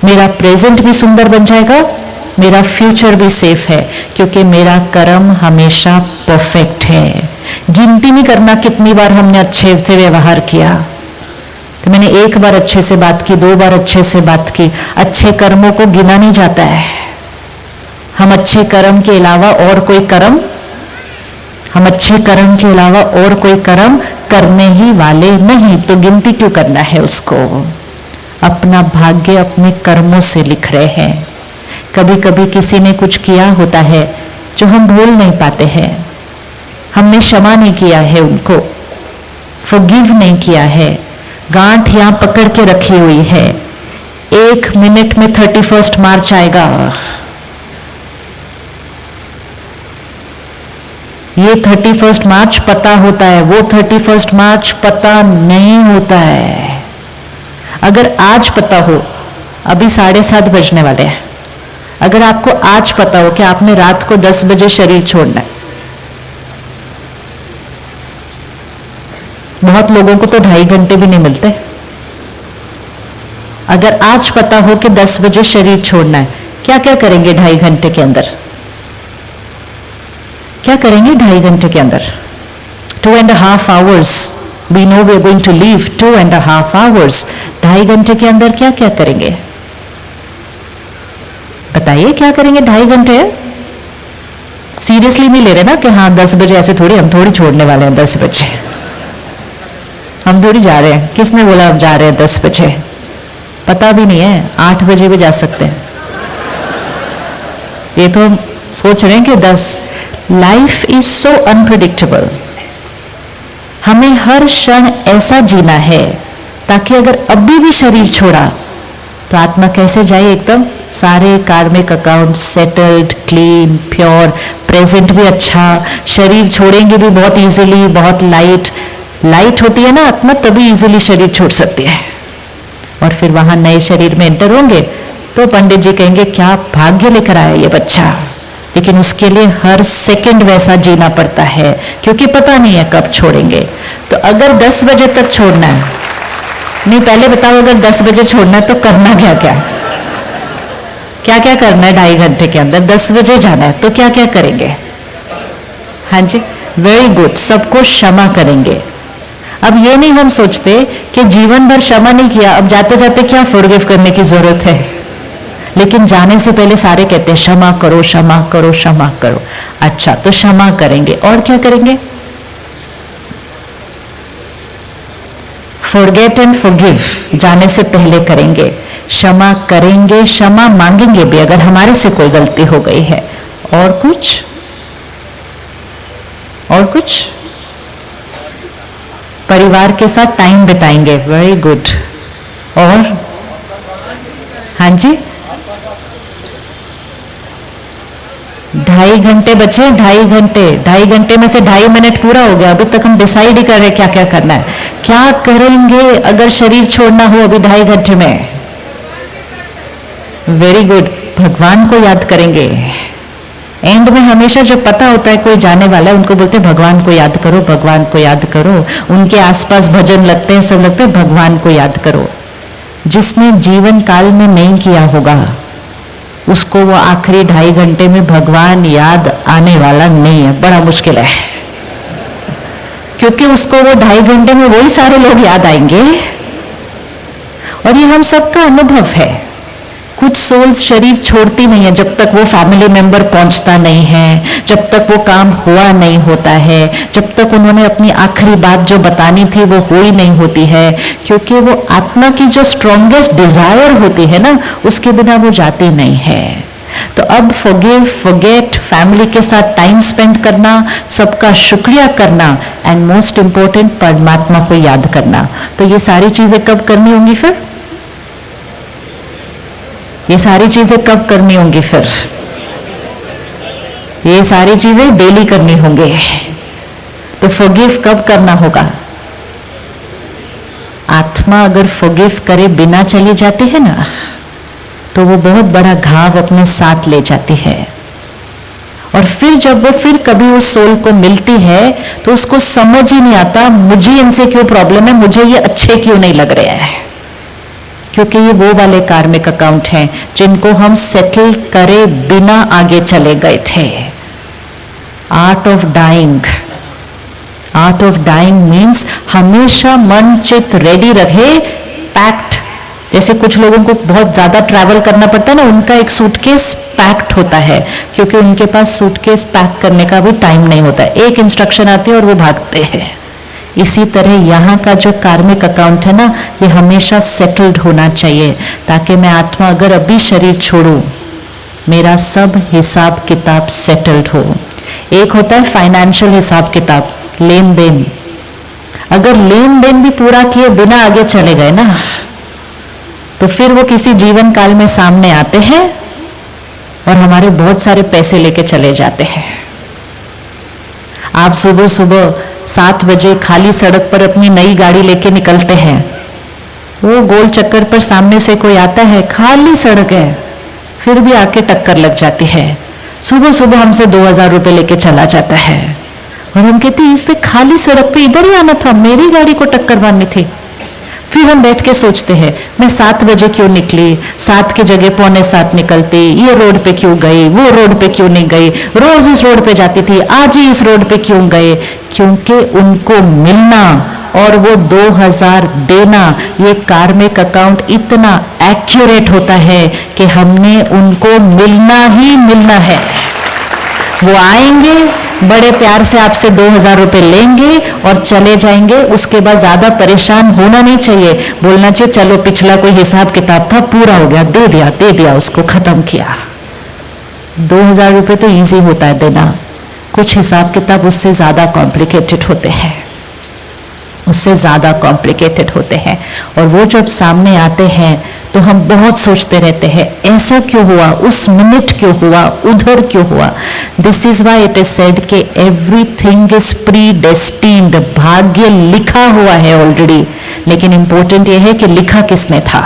मेरा प्रेजेंट भी सुंदर बन जाएगा, मेरा फ्यूचर भी सेफ है, क्योंकि मेरा कर्म हमेशा परफेक्ट है। गिनती नहीं करना कितनी बार हमने अच्छे से व्यवहार किया। तो मैंने एक बार अच्छे से बात की, 2 बार अच्छे से बात की। अच्छे कर्मों को गिना नहीं जाता है। हम अच्छे कर्म के अलावा और कोई कर्म, हम अच्छे कर्म के अलावा और कोई कर्म करने ही वाले नहीं, तो गिनती क्यों करना है उसको? अपना भाग्य अपने कर्मों से लिख रहे हैं। कभी कभी किसी ने कुछ किया होता है जो हम भूल नहीं पाते हैं। हमने क्षमा नहीं किया है, उनको फॉरगिव नहीं किया है, गांठ यहां पकड़ के रखी हुई है। 1 मिनट में 31 मार्च आएगा। ये 31 मार्च पता होता है, वो 31 मार्च पता नहीं होता है। अगर आज पता हो, अभी 7:30 बजने वाले हैं, अगर आपको आज पता हो कि आपने रात को 10 बजे शरीर छोड़ना है, बहुत लोगों को तो 2.5 घंटे भी नहीं मिलते। अगर आज पता हो कि 10 बजे शरीर छोड़ना है, क्या क्या करेंगे 2.5 घंटे के अंदर? क्या करेंगे 2.5 घंटे के अंदर? 2.5 hours. We know we are going to leave 2.5 hours. 2.5 घंटे के अंदर क्या क्या करेंगे? बताइए क्या करेंगे 2.5 घंटे? सीरियसली नहीं ले रहे ना कि हाँ 10 बजे ऐसे थोड़ी, हम थोड़ी छोड़ने वाले हैं 10 बजे, हम थोड़ी जा रहे हैं। किसने बोला अब जा रहे हैं 10 बजे? पता भी नहीं है, 8 बजे भी जा सकते हैं। ये तो हम सोच रहे हैं कि 10। Life is so unpredictable. हमें हर क्षण ऐसा जीना है ताकि अगर अभी भी शरीर छोड़ा तो आत्मा कैसे जाए? एकदम सारे कार्मिक account settled, clean, pure, present भी अच्छा, शरीर छोड़ेंगे भी बहुत इजीली, बहुत लाइट होती है ना आत्मा, तभी इजीली शरीर छोड़ सकती है। और फिर वहां नए शरीर में एंटर होंगे तो पंडित जी कहेंगे क्या भाग्य लेकर आया ये बच्चा। लेकिन उसके लिए हर सेकंड वैसा जीना पड़ता है क्योंकि पता नहीं है कब छोड़ेंगे। तो अगर 10 बजे तक छोड़ना है, नहीं पहले बताओ, अगर 10 बजे छोड़ना है तो करना क्या क्या? क्या क्या करना है 2.5 घंटे के अंदर? 10 बजे जाना है तो क्या क्या करेंगे? हाँ जी, वेरी गुड, सबको क्षमा करेंगे। अब ये नहीं हम सोचते कि जीवन भर क्षमा नहीं किया, अब जाते जाते क्या फॉरगिव करने की जरूरत है। लेकिन जाने से पहले सारे कहते हैं क्षमा करो, क्षमा करो, क्षमा करो। अच्छा, तो क्षमा करेंगे और क्या करेंगे? फॉरगेट एंड फॉरगिव जाने से पहले करेंगे, क्षमा करेंगे, क्षमा मांगेंगे भी अगर हमारे से कोई गलती हो गई है। और कुछ? और कुछ? परिवार के साथ टाइम बिताएंगे, वेरी गुड। और हाँ जी, 2.5 घंटे बचे, 2.5 घंटे में से 2.5 मिनट पूरा हो गया, अभी तक हम डिसाइड ही कर रहे हैं क्या क्या करना है। क्या करेंगे अगर शरीर छोड़ना हो अभी 2.5 घंटे में? वेरी गुड, भगवान को याद करेंगे। एंड में हमेशा जब पता होता है कोई जाने वाला है, उनको बोलते हैं भगवान को याद करो, भगवान को याद करो। उनके आसपास भजन लगते हैं, सब लगते हैं भगवान को याद करो। जिसने जीवन काल में नहीं किया होगा उसको वो आखिरी 2.5 घंटे में भगवान याद आने वाला नहीं है, बड़ा मुश्किल है। क्योंकि उसको वो 2.5 घंटे में वही सारे लोग याद आएंगे। और ये हम सबका अनुभव है। कुछ सोल्स शरीर छोड़ती नहीं है जब तक वो फैमिली मेंबर पहुंचता नहीं है, जब तक वो काम हुआ नहीं होता है, जब तक उन्होंने अपनी आखिरी बात जो बतानी थी वो हुई नहीं होती है। क्योंकि वो आत्मा की जो स्ट्रॉन्गेस्ट डिजायर होती है ना, उसके बिना वो जाती नहीं है। तो अब फॉरगिव, फॉरगेट, फैमिली के साथ टाइम स्पेंड करना, सबका शुक्रिया करना, एंड मोस्ट इंपॉर्टेंट परमात्मा को याद करना। तो ये सारी चीजें कब करनी होंगी फिर? ये सारी चीजें कब करनी होंगी फिर? ये सारी चीजें डेली करनी होंगे। तो फॉरगिव कब करना होगा? आत्मा अगर फॉरगिव करे बिना चली जाती है ना, तो वो बहुत बड़ा घाव अपने साथ ले जाती है। और फिर जब वो फिर कभी उस सोल को मिलती है तो उसको समझ ही नहीं आता मुझे इनसे क्यों प्रॉब्लम है, मुझे ये अच्छे क्यों नहीं लग रहे हैं। क्योंकि ये वो वाले कार्मिक अकाउंट हैं जिनको हम सेटल करे बिना आगे चले गए थे। Art of dying, art of dying means हमेशा मन चित रेडी रहे, पैक्ड। जैसे कुछ लोगों को बहुत ज्यादा ट्रैवल करना पड़ता है ना, उनका एक सूटकेस पैक्ड होता है क्योंकि उनके पास सूटकेस पैक करने का भी टाइम नहीं होता है। एक इंस्ट्रक्शन आती है और वो भागते हैं। इसी तरह यहाँ का जो कार्मिक अकाउंट है ना, ये हमेशा सेटल्ड होना चाहिए ताकि मैं आत्मा अगर अभी शरीर छोड़ूं, मेरा सब हिसाब किताब सेटल्ड हो। एक होता है फाइनेंशियल हिसाब किताब, लेन देन। अगर लेन देन भी पूरा किए बिना आगे चले गए ना, तो फिर वो किसी जीवन काल में सामने आते हैं और हमारे बहुत सारे पैसे लेके चले जाते हैं। आप सुबह सुबह 7 बजे खाली सड़क पर अपनी नई गाड़ी लेके निकलते हैं, वो गोल चक्कर पर सामने से कोई आता है, खाली सड़क है, फिर भी आके टक्कर लग जाती है। सुबह सुबह हमसे 2000 रुपए लेके चला जाता है और हम कहते हैं इससे खाली सड़क पे इधर ही आना था, मेरी गाड़ी को टक्कर मारनी थी। फिर हम बैठ के सोचते हैं मैं 7 बजे क्यों निकली, 7 की जगह 6:45 निकलती, ये रोड पे क्यों गई, वो रोड पे क्यों नहीं गई, रोज इस रोड पे जाती थी, आज ही इस रोड पे क्यों गए। क्योंकि उनको मिलना और वो 2000 देना, ये कार्मिक अकाउंट इतना एक्यूरेट होता है कि हमने उनको मिलना ही मिलना है। वो आएंगे, बड़े प्यार से आपसे 2000 रुपए लेंगे और चले जाएंगे। उसके बाद ज्यादा परेशान होना नहीं चाहिए, बोलना चाहिए चलो पिछला कोई हिसाब किताब था पूरा हो गया, दे दिया उसको, खत्म किया। 2000 रुपए तो इजी होता है देना, कुछ हिसाब किताब उससे ज्यादा कॉम्प्लिकेटेड होते हैं, उससे ज्यादा कॉम्प्लिकेटेड होते हैं। और वो जब सामने आते हैं तो हम बहुत सोचते रहते हैं ऐसा क्यों हुआ, उस मिनट क्यों हुआ, उधर क्यों हुआ। This is why it is said कि एवरीथिंग इज प्री डेस्टिन्ड, भाग्य लिखा हुआ है ऑलरेडी। लेकिन इंपॉर्टेंट यह है कि लिखा किसने था।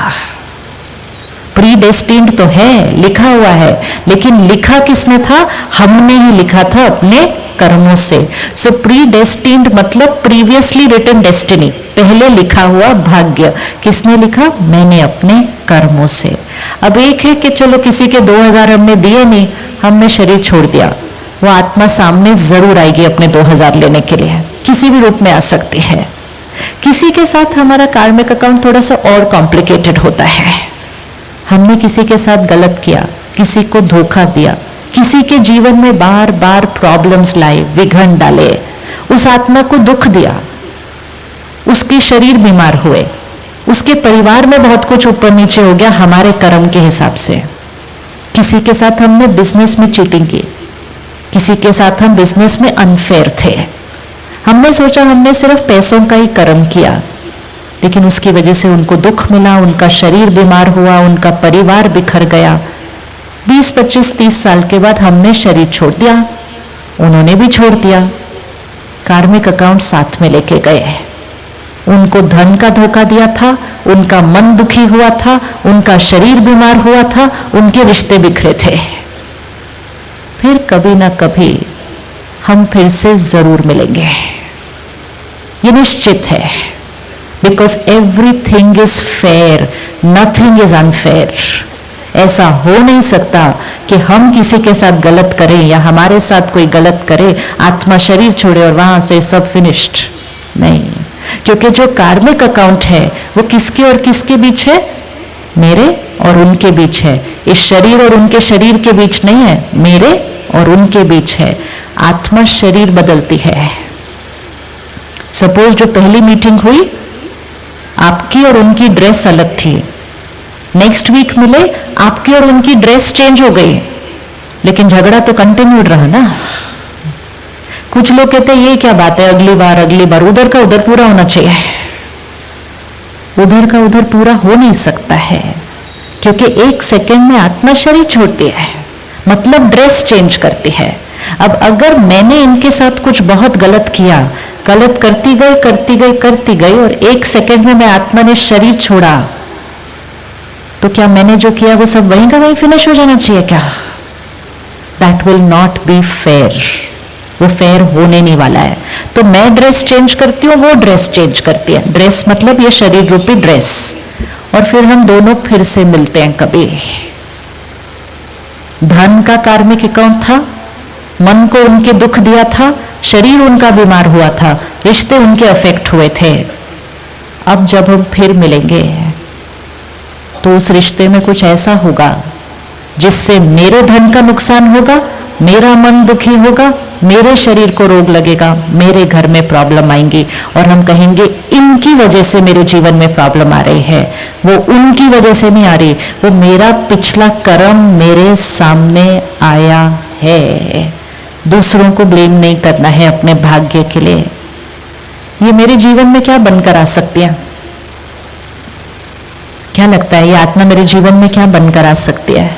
प्री डेस्टिन्ड तो है, लिखा हुआ है, लेकिन लिखा किसने था, हमने ही लिखा था अपने कर्मों से। सो प्री डेस्टिन्ड मतलब प्रीवियसली रिटन डेस्टिनी, पहले लिखा हुआ भाग्य। किसने लिखा, मैंने अपने कर्मों से। अब एक है कि चलो किसी के 2000 हमने दिए नहीं, हमने शरीर छोड़ दिया, वो आत्मा सामने जरूर आएगी अपने 2000 लेने के लिए, किसी भी रूप में आ सकती है। किसी के साथ हमारा कार्मिक अकाउंट थोड़ा सा और कॉम्प्लिकेटेड होता है। हमने किसी के साथ गलत किया, किसी को धोखा दिया, किसी के जीवन में बार बार प्रॉब्लम्स लाए, विघन डाले, उस आत्मा को दुख दिया, उसके शरीर बीमार हुए, उसके परिवार में बहुत कुछ ऊपर नीचे हो गया हमारे कर्म के हिसाब से। किसी के साथ हमने बिजनेस में चीटिंग की, किसी के साथ हम बिजनेस में अनफेयर थे, हमने सोचा हमने सिर्फ पैसों का ही कर्म किया, लेकिन उसकी वजह से उनको दुख मिला, उनका शरीर बीमार हुआ, उनका परिवार बिखर गया। 20, 25, 30 साल के बाद हमने शरीर छोड़ दिया, उन्होंने भी छोड़ दिया, कार्मिक अकाउंट साथ में लेके गए। उनको धन का धोखा दिया था, उनका मन दुखी हुआ था, उनका शरीर बीमार हुआ था, उनके रिश्ते बिखरे थे। फिर कभी ना कभी हम फिर से जरूर मिलेंगे, ये निश्चित है। Because everything is fair, nothing is unfair. ऐसा हो नहीं सकता कि हम किसी के साथ गलत करें या हमारे साथ कोई गलत करे, आत्मा शरीर छोड़े और वहां से सब फिनिश्ड। नहीं, क्योंकि जो कार्मिक अकाउंट है वो किसके और किसके बीच है, मेरे और उनके बीच है। इस शरीर और उनके शरीर के बीच नहीं है, मेरे और उनके बीच है। आत्मा शरीर बदलती है। सपोज जो पहली मीटिंग हुई, आपकी और उनकी ड्रेस अलग थी, नेक्स्ट वीक मिले, आपकी और उनकी ड्रेस चेंज हो गई, लेकिन झगड़ा तो कंटिन्यूड रहा ना। कुछ लोग कहते हैं ये क्या बात है, अगली बार, उधर का उधर पूरा होना चाहिए। उधर का उधर पूरा हो नहीं सकता है, क्योंकि 1 सेकंड में आत्मा शरीर छोड़ती है, मतलब ड्रेस चेंज करती है। अब अगर मैंने इनके साथ कुछ बहुत गलत किया, गलत करती गई और 1 सेकंड में मैं आत्मा ने शरीर छोड़ा, तो क्या मैंने जो किया वो सब वहीं का वहीं फिनिश हो जाना चाहिए क्या? That will not be fair, वो फेयर होने नहीं वाला है। तो मैं ड्रेस चेंज करती हूँ, वो ड्रेस चेंज करती है। ड्रेस मतलब ये शरीर रूपी ड्रेस, और फिर हम दोनों फिर से मिलते हैं कभी। धन का कार्मिक अकाउंट था, मन को उनके दुख दिया था, शरीर उनका बीमार हुआ था, रिश्ते उनके अफेक्ट हुए थे। अब जब हम फिर मिलेंगे तो उस रिश्ते में कुछ ऐसा होगा जिससे मेरे धन का नुकसान होगा, मेरा मन दुखी होगा, मेरे शरीर को रोग लगेगा, मेरे घर में प्रॉब्लम आएंगी, और हम कहेंगे इनकी वजह से मेरे जीवन में प्रॉब्लम आ रही है। वो उनकी वजह से नहीं आ रही, वो मेरा पिछला कर्म मेरे सामने आया है। दूसरों को ब्लेम नहीं करना है अपने भाग्य के लिए। ये मेरे जीवन में क्या बनकर आ सकती है? क्या लगता है ये आत्मा मेरे जीवन में क्या बनकर आ सकती है?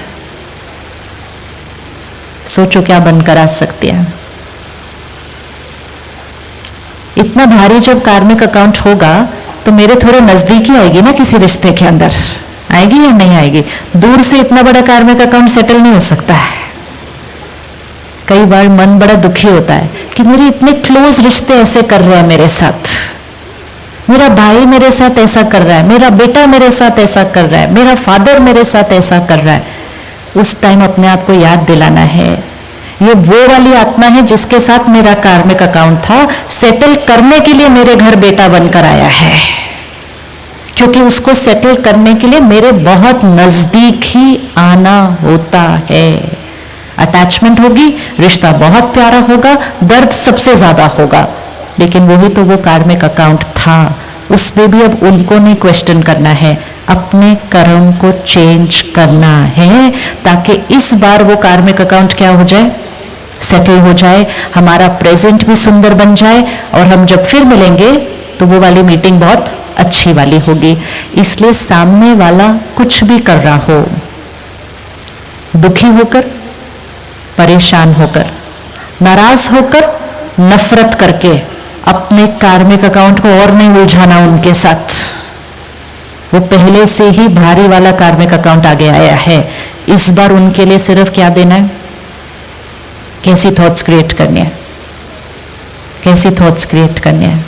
सोचो क्या बनकर आ सकती है। इतना भारी जब कार्मिक अकाउंट होगा तो मेरे थोड़े नजदीक ही आएगी ना, किसी रिश्ते के अंदर आएगी या नहीं आएगी? दूर से इतना बड़ा कार्मिक अकाउंट सेटल नहीं हो सकता है। कई बार मन बड़ा दुखी होता है कि मेरे इतने क्लोज रिश्ते ऐसे कर रहे हैं मेरे साथ, मेरा भाई मेरे साथ ऐसा कर रहा है, मेरा बेटा मेरे साथ ऐसा कर रहा है, मेरा फादर मेरे साथ ऐसा कर रहा है, उस टाइम अपने आप को याद दिलाना है ये वो वाली आत्मा है जिसके साथ मेरा कार्मिक अकाउंट था, सेटल करने के लिए मेरे घर बेटा बनकर आया है, क्योंकि उसको सेटल करने के लिए मेरे बहुत नजदीक ही आना होता है। अटैचमेंट होगी, रिश्ता बहुत प्यारा होगा, दर्द सबसे ज्यादा होगा, लेकिन वही तो वो कार्मिक अकाउंट था। उसमें भी अब उनको नहीं क्वेश्चन करना है, अपने कर्म को चेंज करना है, ताकि इस बार वो कार्मिक अकाउंट क्या हो जाए, सेटल हो जाए, हमारा प्रेजेंट भी सुंदर बन जाए, और हम जब फिर मिलेंगे तो वो वाली मीटिंग बहुत अच्छी वाली होगी। इसलिए सामने वाला कुछ भी कर रहा हो, दुखी होकर, परेशान होकर, नाराज होकर, नफरत करके, अपने कार्मिक अकाउंट को और नहीं उलझाना उनके साथ। वो पहले से ही भारी वाला कार्मिक अकाउंट आगे आया है। इस बार उनके लिए सिर्फ क्या देना है, कैसी थॉट्स क्रिएट करनी है, कैसी थॉट्स क्रिएट करनी है,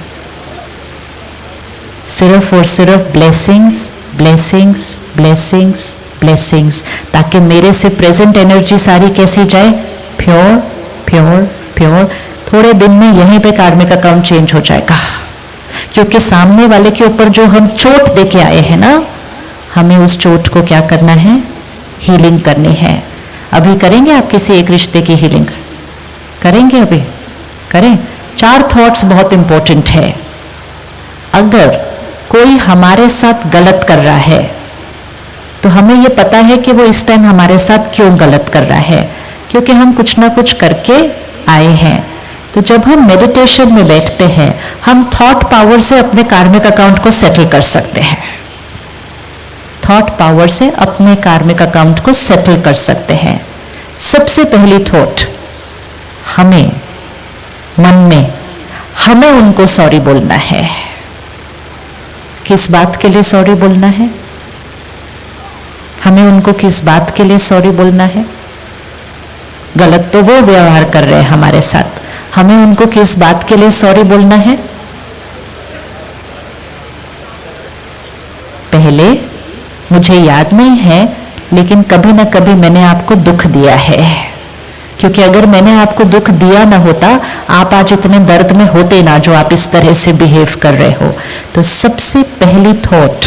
सिर्फ और सिर्फ ब्लेसिंग्स, ब्लेसिंग्स, ब्लेसिंग्स, ब्लेसिंग्स, ताकि मेरे से प्रेजेंट एनर्जी सारी कैसी जाए, प्योर प्योर प्योर। थोड़े दिन में यहीं पे कार्मिक अकाउंट चेंज हो जाएगा, क्योंकि सामने वाले के ऊपर जो हम चोट देके आए हैं ना, हमें उस चोट को क्या करना है, हीलिंग करनी है। अभी करेंगे आप किसी एक रिश्ते की हीलिंग, करेंगे अभी, करें। 4 थॉट्स बहुत इंपॉर्टेंट है। अगर कोई हमारे साथ गलत कर रहा है तो हमें ये पता है कि वो इस टाइम हमारे साथ क्यों गलत कर रहा है, क्योंकि हम कुछ ना कुछ करके आए हैं। तो जब हम मेडिटेशन में बैठते हैं, हम थॉट पावर से अपने कार्मिक अकाउंट को सेटल कर सकते हैं। थॉट पावर से अपने कार्मिक अकाउंट को सेटल कर सकते हैं। सबसे पहली थॉट, हमें मन में हमें उनको सॉरी बोलना है। किस बात के लिए सॉरी बोलना है, हमें उनको किस बात के लिए सॉरी बोलना है। गलत तो वो व्यवहार कर रहे हैं हमारे साथ, हमें उनको किस बात के लिए सॉरी बोलना है। पहले मुझे याद नहीं है, लेकिन कभी ना कभी मैंने आपको दुख दिया है, क्योंकि अगर मैंने आपको दुख दिया ना होता, आप आज इतने दर्द में होते ना, जो आप इस तरह से बिहेव कर रहे हो। तो सबसे पहली थॉट,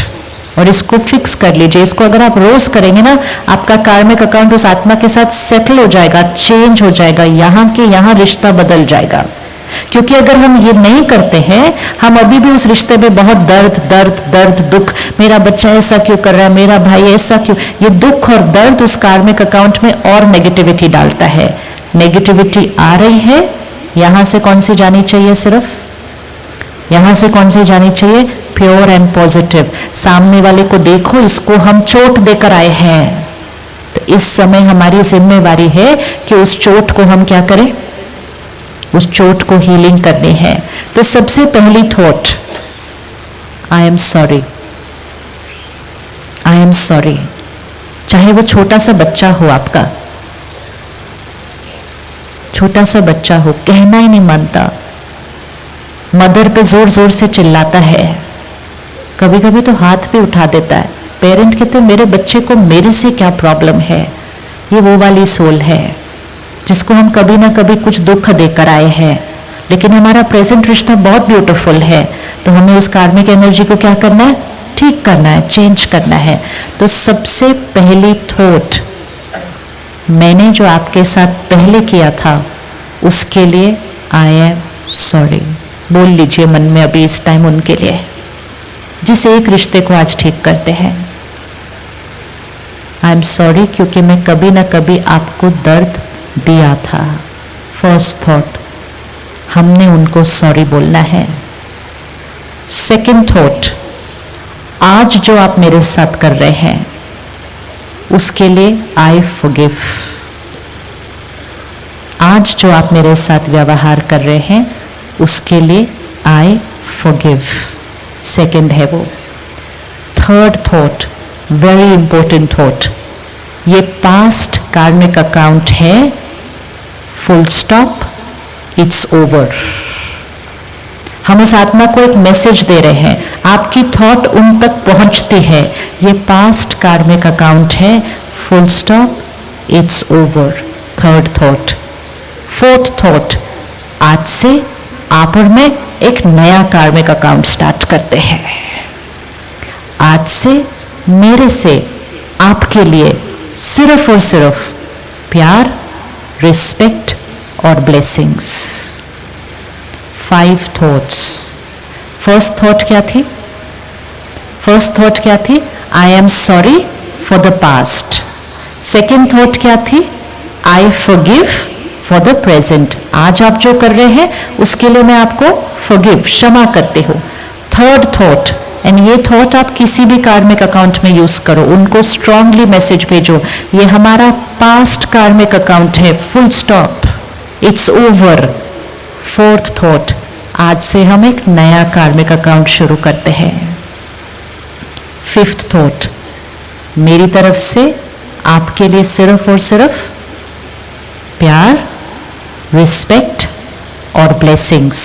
और इसको फिक्स कर लीजिए, इसको अगर आप रोज करेंगे ना, आपका कार्मिक अकाउंट उस आत्मा के साथ सेटल हो जाएगा, चेंज हो जाएगा, यहाँ के यहाँ रिश्ता बदल जाएगा। क्योंकि अगर हम ये नहीं करते हैं, हम अभी भी उस रिश्ते में बहुत दर्द दर्द दर्द, दुख, मेरा बच्चा ऐसा क्यों कर रहा है, मेरा भाई ऐसा क्यों, ये दुख और दर्द उस कार्मिक अकाउंट में और नेगेटिविटी डालता है। नेगेटिविटी आ रही है, यहां से कौन सी जानी चाहिए, सिर्फ यहां से कौन सी जानी चाहिए, प्योर एंड पॉजिटिव। सामने वाले को देखो, इसको हम चोट देकर आए हैं, तो इस समय हमारी जिम्मेवारी है कि उस चोट को हम क्या करें, उस चोट को हीलिंग करनी है। तो सबसे पहली thought, I am sorry, I am sorry. चाहे वो छोटा सा बच्चा हो, आपका छोटा सा बच्चा हो, कहना ही नहीं मानता, मदर पे जोर जोर से चिल्लाता है, कभी कभी तो हाथ भी उठा देता है। पेरेंट कहते हैं मेरे बच्चे को मेरे से क्या प्रॉब्लम है। ये वो वाली सोल है जिसको हम कभी ना कभी कुछ दुख देकर आए हैं, लेकिन हमारा प्रेजेंट रिश्ता बहुत ब्यूटीफुल है। तो हमें उस कार्मिक एनर्जी को क्या करना है, ठीक करना है, चेंज करना है। तो सबसे पहली थॉट, मैंने जो आपके साथ पहले किया था उसके लिए आई एम सॉरी। बोल लीजिए मन में अभी इस टाइम उनके लिए, जिस एक रिश्ते को आज ठीक करते हैं। आई एम सॉरी, क्योंकि मैं कभी ना कभी आपको दर्द दिया था। फर्स्ट थॉट, हमने उनको सॉरी बोलना है। सेकंड थॉट, आज जो आप मेरे साथ कर रहे हैं उसके लिए आई फॉरगिव। आज जो आप मेरे साथ व्यवहार कर रहे हैं उसके लिए आई फॉरगिव। सेकंड है वो। Third thought, very important thought, ये पास्ट कार्मिक अकाउंट है, फुल स्टॉप, इट्स ओवर। हम उस आत्मा को एक मैसेज दे रहे हैं, आपकी थॉट उन तक पहुंचती है। ये पास्ट कार्मिक अकाउंट है, full stop, it's over. Third thought. Fourth thought, आज से आप और मैं एक नया कार्मिक अकाउंट स्टार्ट करते हैं। आज से मेरे से आपके लिए सिर्फ और सिर्फ प्यार, रिस्पेक्ट और ब्लेसिंग्स। 5 थॉट्स। फर्स्ट थॉट क्या थी? फर्स्ट थॉट क्या थी? I am sorry for the past. Second thought क्या थी? I forgive for the present. आज आप जो कर रहे हैं उसके लिए मैं आपको फॉरगिव, क्षमा करती हूँ। थर्ड थॉट, एंड ये थॉट आप किसी भी कार्मिक अकाउंट में यूज करो, उनको स्ट्रांगली मैसेज भेजो, ये हमारा पास्ट कार्मिक अकाउंट है, full stop, it's over. Fourth thought, आज से हम एक नया कार्मिक अकाउंट शुरू करते हैं। फिफ्थ थॉट, मेरी तरफ से आपके लिए सिर्फ और सिर्फ प्यार, रिस्पेक्ट और ब्लेसिंग्स।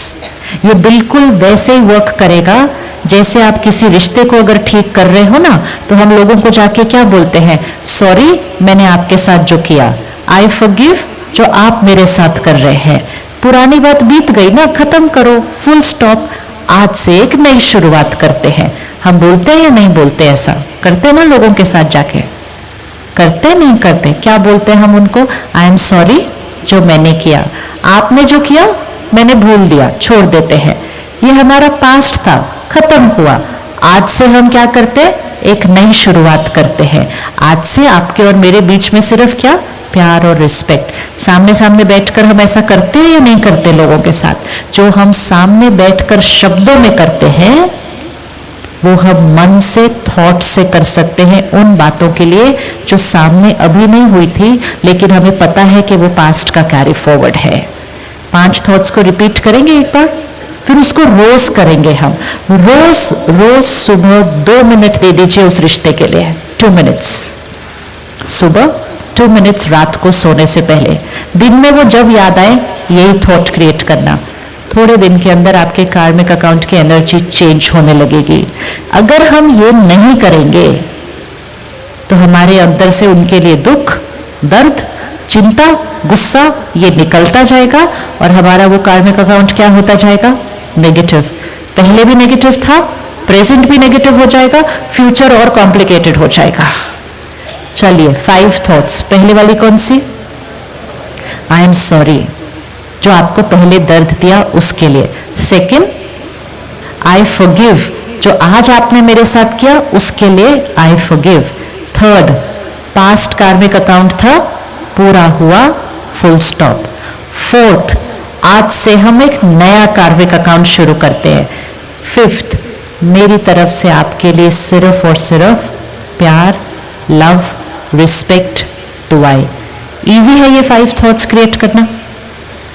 ये बिल्कुल वैसे ही वर्क करेगा जैसे आप किसी रिश्ते को अगर ठीक कर रहे हो ना, तो हम लोगों को जाके क्या बोलते हैं? सॉरी मैंने आपके साथ जो किया, आई फॉरगिव जो आप मेरे साथ कर रहे हैं। पुरानी बात बीत गई ना, खत्म करो, फुल स्टॉप, आज से एक नई शुरुआत करते हैं। हम बोलते हैं या नहीं बोलते? ऐसा करते ना लोगों के साथ जाके? करते नहीं करते? क्या बोलते हैं हम उनको? आई एम सॉरी जो मैंने किया, आपने जो किया मैंने भूल दिया, छोड़ देते हैं। ये हमारा पास्ट था, खत्म हुआ। आज से हम क्या करते हैं? एक नई शुरुआत करते हैं। आज से आपके और मेरे बीच में सिर्फ क्या? प्यार और रिस्पेक्ट। सामने सामने बैठकर हम ऐसा करते हैं या नहीं करते लोगों के साथ? जो हम सामने बैठकर शब्दों में करते हैं वो हम मन से, थॉट से कर सकते हैं उन बातों के लिए जो सामने अभी नहीं हुई थी, लेकिन हमें पता है कि वो पास्ट का कैरी फॉरवर्ड है। 5 थॉट्स को रिपीट करेंगे एक बार, फिर उसको रोज करेंगे हम। रोज रोज सुबह 2 मिनट दे दीजिए उस रिश्ते के लिए, 2 मिनट्स सुबह, 2 मिनट्स रात को सोने से पहले। दिन में वो जब याद आए यही थॉट क्रिएट करना। थोड़े दिन के अंदर आपके कार्मिक अकाउंट की एनर्जी चेंज होने लगेगी। अगर हम ये नहीं करेंगे तो हमारे अंदर से उनके लिए दुख, दर्द, चिंता, गुस्सा ये निकलता जाएगा और हमारा वो कार्मिक अकाउंट क्या होता जाएगा? नेगेटिव। पहले भी नेगेटिव था, प्रेजेंट भी नेगेटिव हो जाएगा, फ्यूचर और कॉम्प्लिकेटेड हो जाएगा। चलिए 5 थॉट्स। पहले वाली कौन सी? आई एम सॉरी, जो आपको पहले दर्द दिया उसके लिए। सेकंड, आई फॉरगिव, जो आज आपने मेरे साथ किया उसके लिए आई फॉरगिव। थर्ड, पास्ट कार्मिक अकाउंट था, पूरा हुआ, फुल स्टॉप। फोर्थ, आज से हम एक नया कार्मिक अकाउंट शुरू करते हैं। फिफ्थ, मेरी तरफ से आपके लिए सिर्फ और सिर्फ प्यार, लव, रिस्पेक्ट, दुआएं। इजी है ये 5 थॉट्स क्रिएट करना?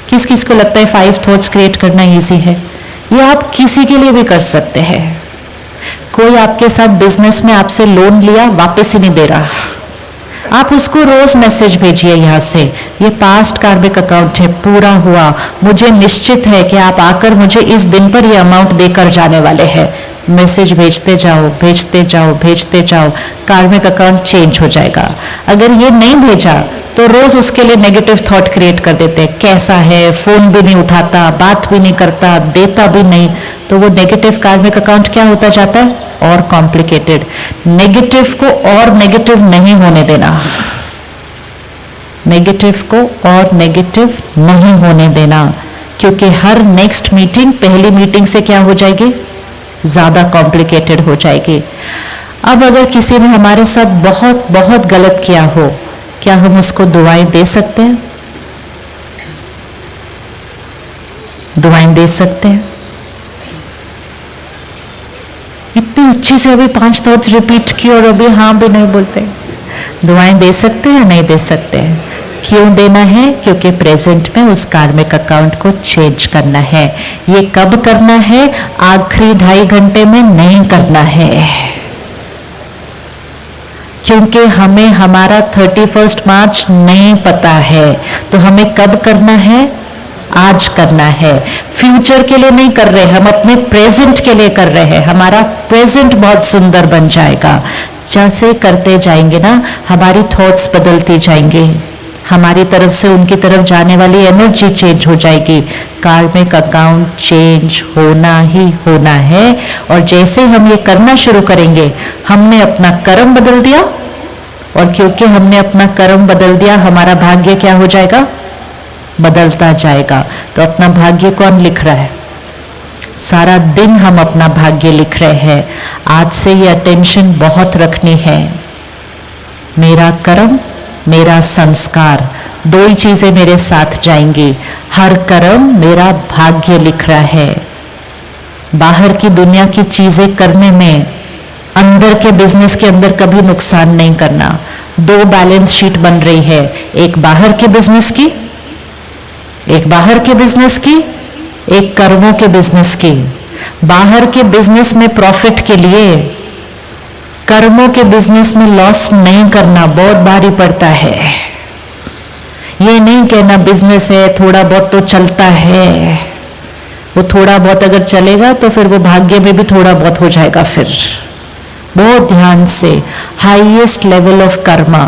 किस किस को लगता है 5 थॉट्स क्रिएट करना इजी है? ये आप किसी के लिए भी कर सकते हैं। कोई आपके साथ बिजनेस में आपसे लोन लिया, वापस ही नहीं दे रहा, आप उसको रोज मैसेज भेजिए यहाँ से, ये पास्ट कार्मिक अकाउंट है, पूरा हुआ, मुझे निश्चित है कि आप आकर मुझे इस दिन पर ये अमाउंट देकर जाने वाले हैं। मैसेज भेजते जाओ, भेजते जाओ, भेजते जाओ, कार्मिक अकाउंट चेंज हो जाएगा। अगर ये नहीं भेजा तो रोज उसके लिए नेगेटिव थॉट क्रिएट कर देते हैं, कैसा है, फोन भी नहीं उठाता, बात भी नहीं करता, देता भी नहीं, तो वो नेगेटिव कार्मिक अकाउंट क्या होता जाता है? और कॉम्प्लिकेटेड। नेगेटिव को और नेगेटिव नहीं होने देना, नेगेटिव को और नेगेटिव नहीं होने देना, क्योंकि हर नेक्स्ट मीटिंग पहली मीटिंग से क्या हो जाएगी? ज्यादा कॉम्प्लिकेटेड हो जाएगी। अब अगर किसी ने हमारे साथ बहुत बहुत गलत किया हो, क्या हम उसको दुआएं दे सकते हैं? दुआएं दे सकते हैं? इतनी अच्छी से अभी 5 थॉट्स रिपीट की और अभी हाँ भी नहीं बोलते। दुआएं दे सकते हैं या नहीं दे सकते हैं? क्यों देना है? क्योंकि प्रेजेंट में उस कार्मिक अकाउंट को चेंज करना है। ये कब करना है? आखिरी 2.5 घंटे में नहीं करना है, क्योंकि हमें हमारा 31 मार्च नहीं पता है। तो हमें कब करना है? आज करना है, फ्यूचर के लिए नहीं कर रहे, हम अपने प्रेजेंट के लिए कर रहे हैं। हमारा प्रेजेंट बहुत सुंदर बन जाएगा। जैसे करते जाएंगे ना, हमारी थॉट्स बदलती जाएंगे, हमारी तरफ से उनकी तरफ जाने वाली एनर्जी चेंज हो जाएगी। कार्मिक अकाउंट चेंज होना ही होना है। और जैसे हम ये करना शुरू करेंगे, हमने अपना कर्म बदल दिया, और क्योंकि हमने अपना कर्म बदल दिया, हमारा भाग्य क्या हो जाएगा? बदलता जाएगा। तो अपना भाग्य कौन लिख रहा है? सारा दिन हम अपना भाग्य लिख रहे हैं। आज से ये अटेंशन बहुत रखनी है। मेरा कर्म, मेरा संस्कार, दो ही चीजें मेरे साथ जाएंगी। हर कर्म मेरा भाग्य लिख रहा है। बाहर की दुनिया की चीजें करने में, अंदर के बिजनेस के अंदर कभी नुकसान नहीं करना। दो बैलेंस शीट बन रही है, एक बाहर के बिजनेस की, एक बाहर के बिजनेस की, एक कर्मों के बिजनेस की। बाहर के बिजनेस में प्रॉफिट के लिए, कर्मों के बिजनेस में लॉस नहीं करना बहुत भारी पड़ता है। ये नहीं कहना बिजनेस है थोड़ा बहुत तो चलता है, वो थोड़ा बहुत अगर चलेगा तो फिर वो भाग्य में भी थोड़ा बहुत हो जाएगा। फिर बहुत ध्यान से हाईएस्ट लेवल ऑफ कर्मा,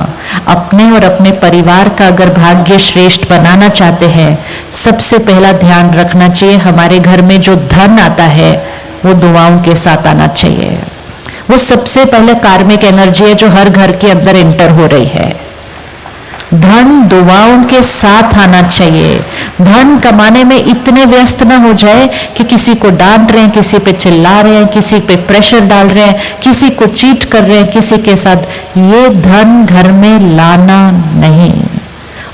अपने और अपने परिवार का अगर भाग्य श्रेष्ठ बनाना चाहते हैं, सबसे पहला ध्यान रखना चाहिए हमारे घर में जो धन आता है वो दुआओं के साथ आना चाहिए। वो सबसे पहले कार्मिक एनर्जी है जो हर घर के अंदर एंटर हो रही है। धन दुआओं के साथ आना चाहिए। धन कमाने में इतने व्यस्त ना हो जाए कि किसी को डांट रहे हैं, किसी पे चिल्ला रहे हैं, किसी पे प्रेशर डाल रहे हैं, किसी को चीट कर रहे हैं, किसी के साथ। ये धन घर में लाना नहीं।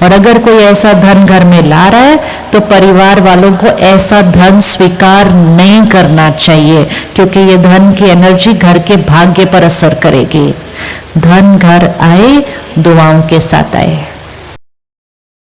और अगर कोई ऐसा धन घर में ला रहा है तो परिवार वालों को ऐसा धन स्वीकार नहीं करना चाहिए, क्योंकि ये धन की एनर्जी घर के भाग्य पर असर करेगी। धन घर आए, दुआओं के साथ आए।